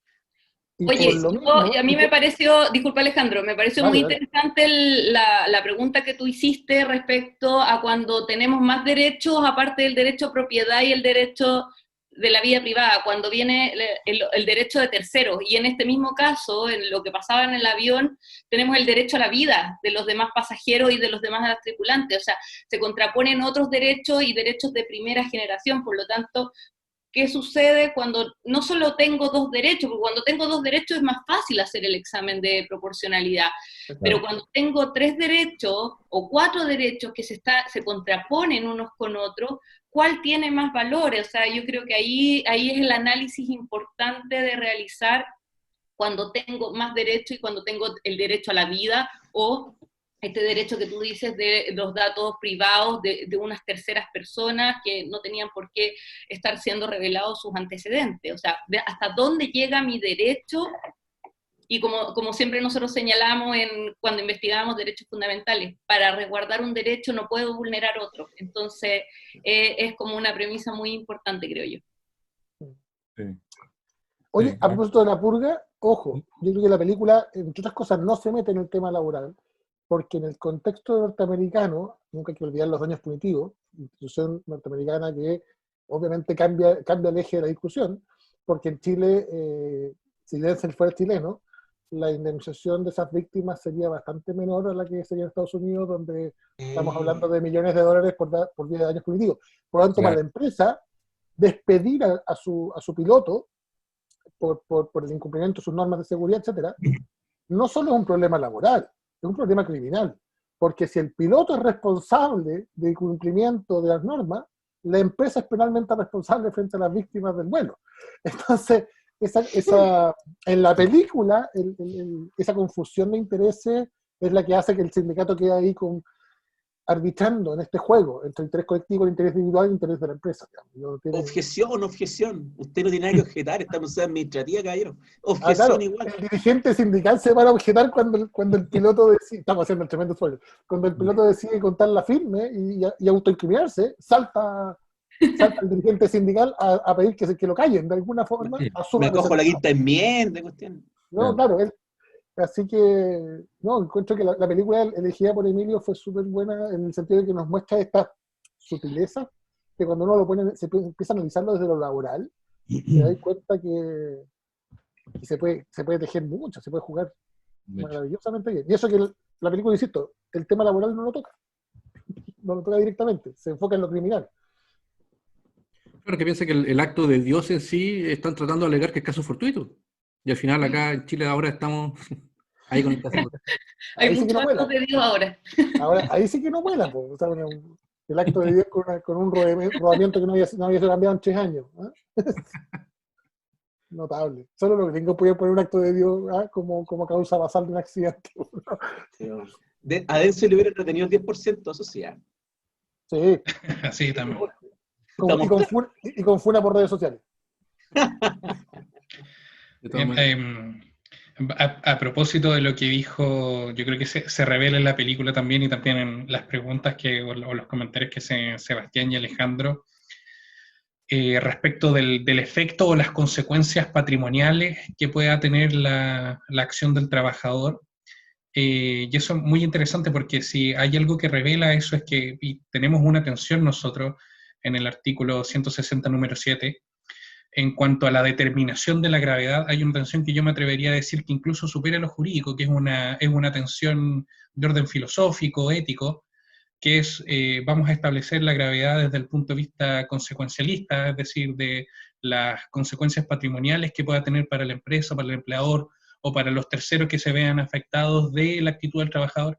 y Oye, por lo mismo, a mí me pareció, disculpa Alejandro, me pareció muy Dale. interesante la pregunta que tú hiciste respecto a cuando tenemos más derechos, aparte del derecho a propiedad y el derecho de la vida privada, cuando viene el derecho de terceros. Y en este mismo caso, en lo que pasaba en el avión, tenemos el derecho a la vida de los demás pasajeros y de los demás tripulantes. O sea, se contraponen otros derechos y derechos de primera generación. Por lo tanto, ¿qué sucede cuando no solo tengo dos derechos? Porque cuando tengo dos derechos es más fácil hacer el examen de proporcionalidad, pero cuando tengo tres derechos o cuatro derechos que se contraponen unos con otros, ¿cuál tiene más valores? O sea, yo creo que ahí es el análisis importante de realizar cuando tengo más derechos y cuando tengo el derecho a la vida o este derecho que tú dices de los datos privados de unas terceras personas que no tenían por qué estar siendo revelados sus antecedentes. O sea, hasta dónde llega mi derecho, y como siempre nosotros señalamos cuando investigamos derechos fundamentales, para resguardar un derecho no puedo vulnerar otro. Entonces, es como una premisa muy importante, creo yo. Sí. Oye, Sí, a propósito de la purga, ojo, yo creo que la película, entre otras cosas, no se mete en el tema laboral, porque en el contexto norteamericano, nunca hay que olvidar los daños punitivos, institución norteamericana que obviamente cambia el eje de la discusión, porque en Chile, si Denzel fuera chileno, la indemnización de esas víctimas sería bastante menor a la que sería en Estados Unidos, donde estamos hablando de millones de dólares por vía de daños punitivos. Por lo tanto, para la empresa, despedir a su piloto por el incumplimiento de sus normas de seguridad, etcétera, no solo es un problema laboral, es un problema criminal. Porque si el piloto es responsable del incumplimiento de las normas, la empresa es penalmente responsable frente a las víctimas del vuelo. Entonces, en la película, esa confusión de intereses es la que hace que el sindicato quede ahí arbitrando en este juego entre el interés colectivo, el interés individual y el interés de la empresa. Objeción. Usted no tiene nada que objetar, estamos en administrativa, caballero. Objeción claro, igual. El dirigente sindical se va a objetar cuando el piloto decide, estamos haciendo el tremendo suelo, cuando el piloto decide contar la firme y autoincriminarse, salta el dirigente sindical a pedir que lo callen de alguna forma. Me cojo la quinta enmienda, cuestión. No, claro, así que, no, encuentro que la película elegida por Emilio fue súper buena en el sentido de que nos muestra esta sutileza, que cuando uno se empieza a analizarlo desde lo laboral, se da cuenta que se puede tejer mucho, se puede jugar maravillosamente bien. Y eso que la película, insisto, el tema laboral no lo toca directamente, se enfoca en lo criminal. Claro, que piensa que el acto de Dios en sí están tratando de alegar que es caso fortuito. Y al final acá en Chile ahora estamos ahí con el caso. Hay muchos actos de Dios ahora. Ahí sí que no vuela, pues. O sea, el acto de Dios con un rodamiento que no había sido cambiado en 3 años. ¿Eh? Notable. Solo los gringos podían poner un acto de Dios como causa basal de un accidente. Sí, a Denzel le hubieran retenido el 10%, eso sí. Sí. Sí, también. Y con funa por redes sociales. A propósito de lo que dijo, yo creo que se revela en la película también y también en las preguntas o los comentarios que hacen Sebastián y Alejandro respecto del efecto o las consecuencias patrimoniales que pueda tener la acción del trabajador. Y eso es muy interesante porque si hay algo que revela eso es que tenemos una tensión nosotros en el artículo 160 número 7, en cuanto a la determinación de la gravedad, hay una tensión que yo me atrevería a decir que incluso supera lo jurídico, que es una tensión de orden filosófico, ético, que es, vamos a establecer la gravedad desde el punto de vista consecuencialista, es decir, de las consecuencias patrimoniales que pueda tener para la empresa, para el empleador, o para los terceros que se vean afectados de la actitud del trabajador,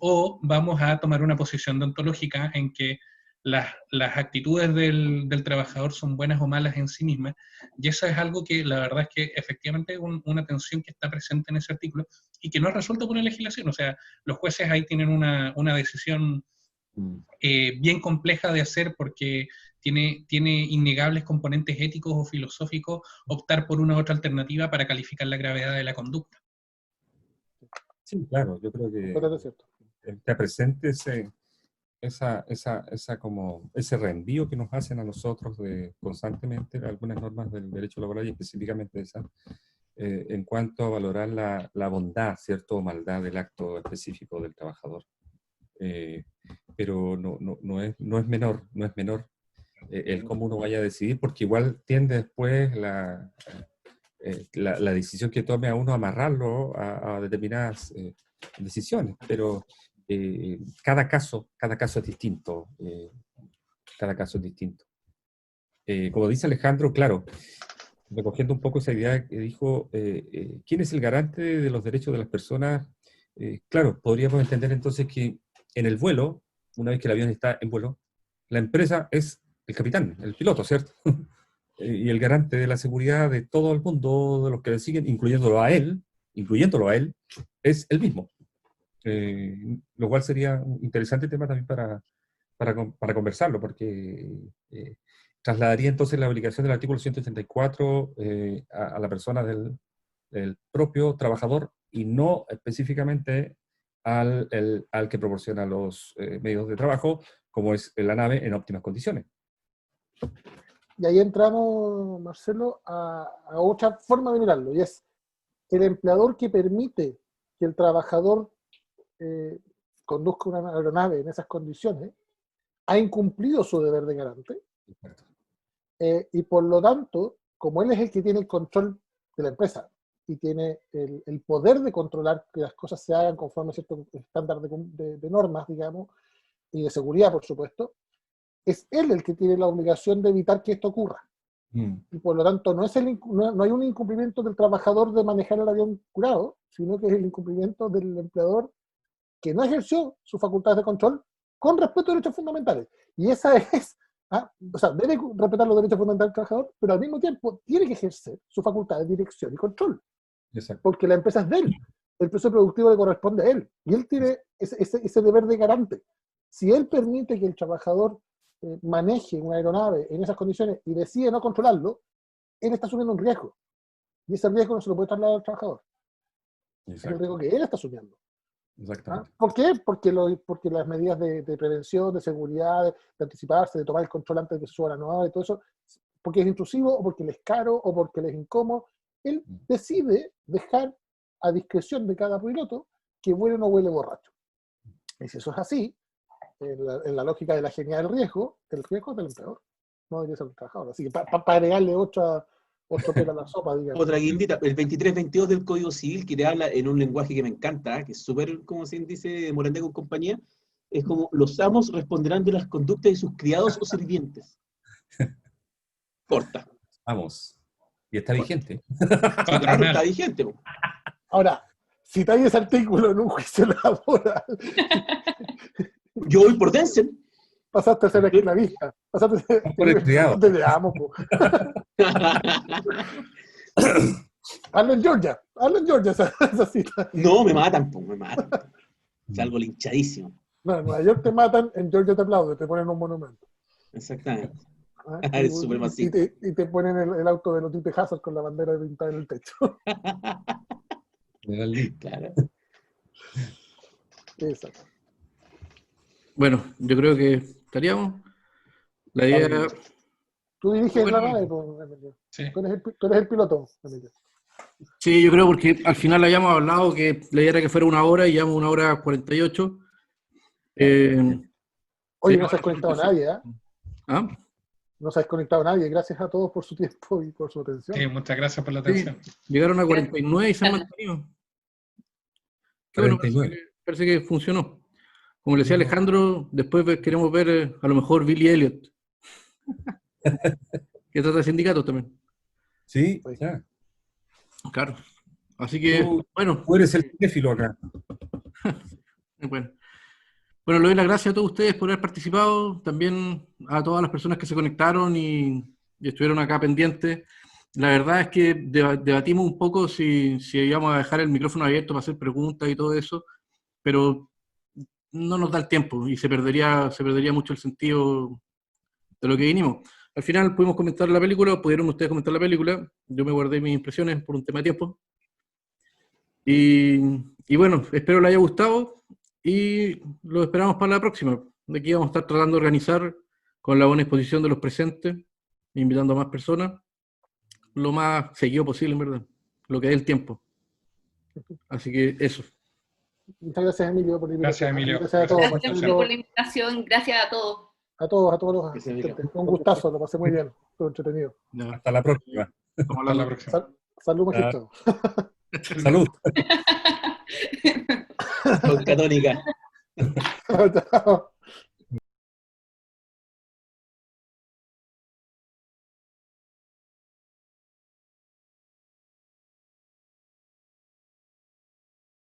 o vamos a tomar una posición deontológica en que las actitudes del trabajador son buenas o malas en sí mismas, y eso es algo que la verdad es que efectivamente es una tensión que está presente en ese artículo y que no es resuelta por la legislación. O sea, los jueces ahí tienen una decisión bien compleja de hacer, porque tiene innegables componentes éticos o filosóficos optar por una u otra alternativa para calificar la gravedad de la conducta. Sí, claro, yo creo que está presente ese reenvío que nos hacen a nosotros constantemente algunas normas del derecho laboral, y específicamente esa, en cuanto a valorar la bondad, ¿cierto?, o maldad del acto específico del trabajador. Pero no es menor el cómo uno vaya a decidir, porque igual tiende después la decisión que tome a uno a amarrarlo a determinadas decisiones, pero cada caso es distinto. Cada caso es distinto. Como dice Alejandro, claro, recogiendo un poco esa idea que dijo, ¿quién es el garante de los derechos de las personas? Claro, podríamos entender entonces que en el vuelo, una vez que el avión está en vuelo, la empresa es el capitán, el piloto, ¿cierto? Y el garante de la seguridad de todo el mundo, de los que le siguen, incluyéndolo a él, es el mismo. Lo cual sería un interesante tema también para conversarlo, porque trasladaría entonces la obligación del artículo 184 a la persona del propio trabajador, y no específicamente al que proporciona los medios de trabajo, como es la nave, en óptimas condiciones. Y ahí entramos, Marcelo, a otra forma de mirarlo, y es el empleador que permite que el trabajador conduzca una aeronave en esas condiciones, ha incumplido su deber de garante, y por lo tanto, como él es el que tiene el control de la empresa y tiene el poder de controlar que las cosas se hagan conforme a ciertos estándares de normas, digamos, y de seguridad, por supuesto, es él el que tiene la obligación de evitar que esto ocurra. Y por lo tanto, no hay un incumplimiento del trabajador de manejar el avión curado, sino que es el incumplimiento del empleador que no ejerció sus facultades de control con respeto a derechos fundamentales. Y esa es, o sea, debe respetar los derechos fundamentales del trabajador, pero al mismo tiempo tiene que ejercer su facultad de dirección y control. Exacto. Porque la empresa es de él, el proceso productivo le corresponde a él, y él tiene ese deber de garante. Si él permite que el trabajador maneje una aeronave en esas condiciones y decide no controlarlo, él está asumiendo un riesgo. Y ese riesgo no se lo puede trasladar al trabajador. Exacto. Es el riesgo que él está asumiendo. Exactamente. ¿Por qué? Porque las medidas de prevención, de seguridad, de anticiparse, de tomar el control antes de que suba la nueva y todo eso, porque es intrusivo, o porque le es caro, o porque le es incómodo, él decide dejar a discreción de cada piloto que huele o no huele borracho. Y si eso es así, en la lógica de la genialidad del riesgo, el riesgo es del empleador, no debería ser el trabajador. Así que para agregarle otro pelo a la sopa, digamos. Otra guindita, el 2322 del Código Civil, que te habla en un lenguaje que me encanta, que es súper, como se dice, Morandé con compañía, es como: los amos responderán de las conductas de sus criados o sirvientes. Corta. Vamos. Y está vigente. Claro, está vigente. Ahora, si te hay ese artículo en un juicio laboral, yo voy por Denzel. Pasaste a ser esclavista. Pasaste a ser por el criado. Te amo, po. Hazlo en Georgia, esa cita. No, me matan, po, me matan. Salgo linchadísimo. No, en Nueva York te matan, en Georgia te aplauden, te ponen un monumento. Exactamente. Es súper masivo. Y te ponen el auto de los Tipe Hazard con la bandera pintada en el techo. Claro. Exacto. Bueno, yo creo que estaríamos. La idea... Tú diriges bueno, la nave, Emilio. Sí. Tú eres el piloto, Emilio. Sí, yo creo, porque al final habíamos hablado que la idea era que fuera 1 hora y llevamos 1 hora 48. Oye, sí, no se ha conectado nadie, ¿eh? ¿Ah? No se ha desconectado nadie. Gracias a todos por su tiempo y por su atención. Sí, muchas gracias por la atención. Llegaron a 49 y se han mantenido. Qué bueno, 49. parece que funcionó. Como le decía Alejandro, después queremos ver a lo mejor Billy Elliot, que trata de sindicatos también. Sí, Sí. ya. Claro. Así que, bueno. Tú eres el cinéfilo acá. Bueno. Bueno, le doy las gracias a todos ustedes por haber participado, también a todas las personas que se conectaron y estuvieron acá pendientes. La verdad es que debatimos un poco si íbamos a dejar el micrófono abierto para hacer preguntas y todo eso, pero no nos da el tiempo y se perdería mucho el sentido de lo que vinimos. Al final pudimos comentar la película, pudieron ustedes comentar la película, yo me guardé mis impresiones por un tema de tiempo. Y bueno, espero les haya gustado y lo esperamos para la próxima. De aquí vamos a estar tratando de organizar con la buena exposición de los presentes, invitando a más personas, lo más seguido posible, en verdad, lo que dé el tiempo. Así que eso. Muchas gracias, Emilio, por la invitación. Gracias, Emilio. Gracias a todos. Gracias Marcelo, por la invitación, gracias a todos. a todos los Gracias, asistentes. Un gustazo, lo pasé muy bien. Estuvo entretenido. Ya, Hasta la próxima. estamos Hasta la hablando. próxima. Salud, magistrado. Salud. Con Catónica. Chao.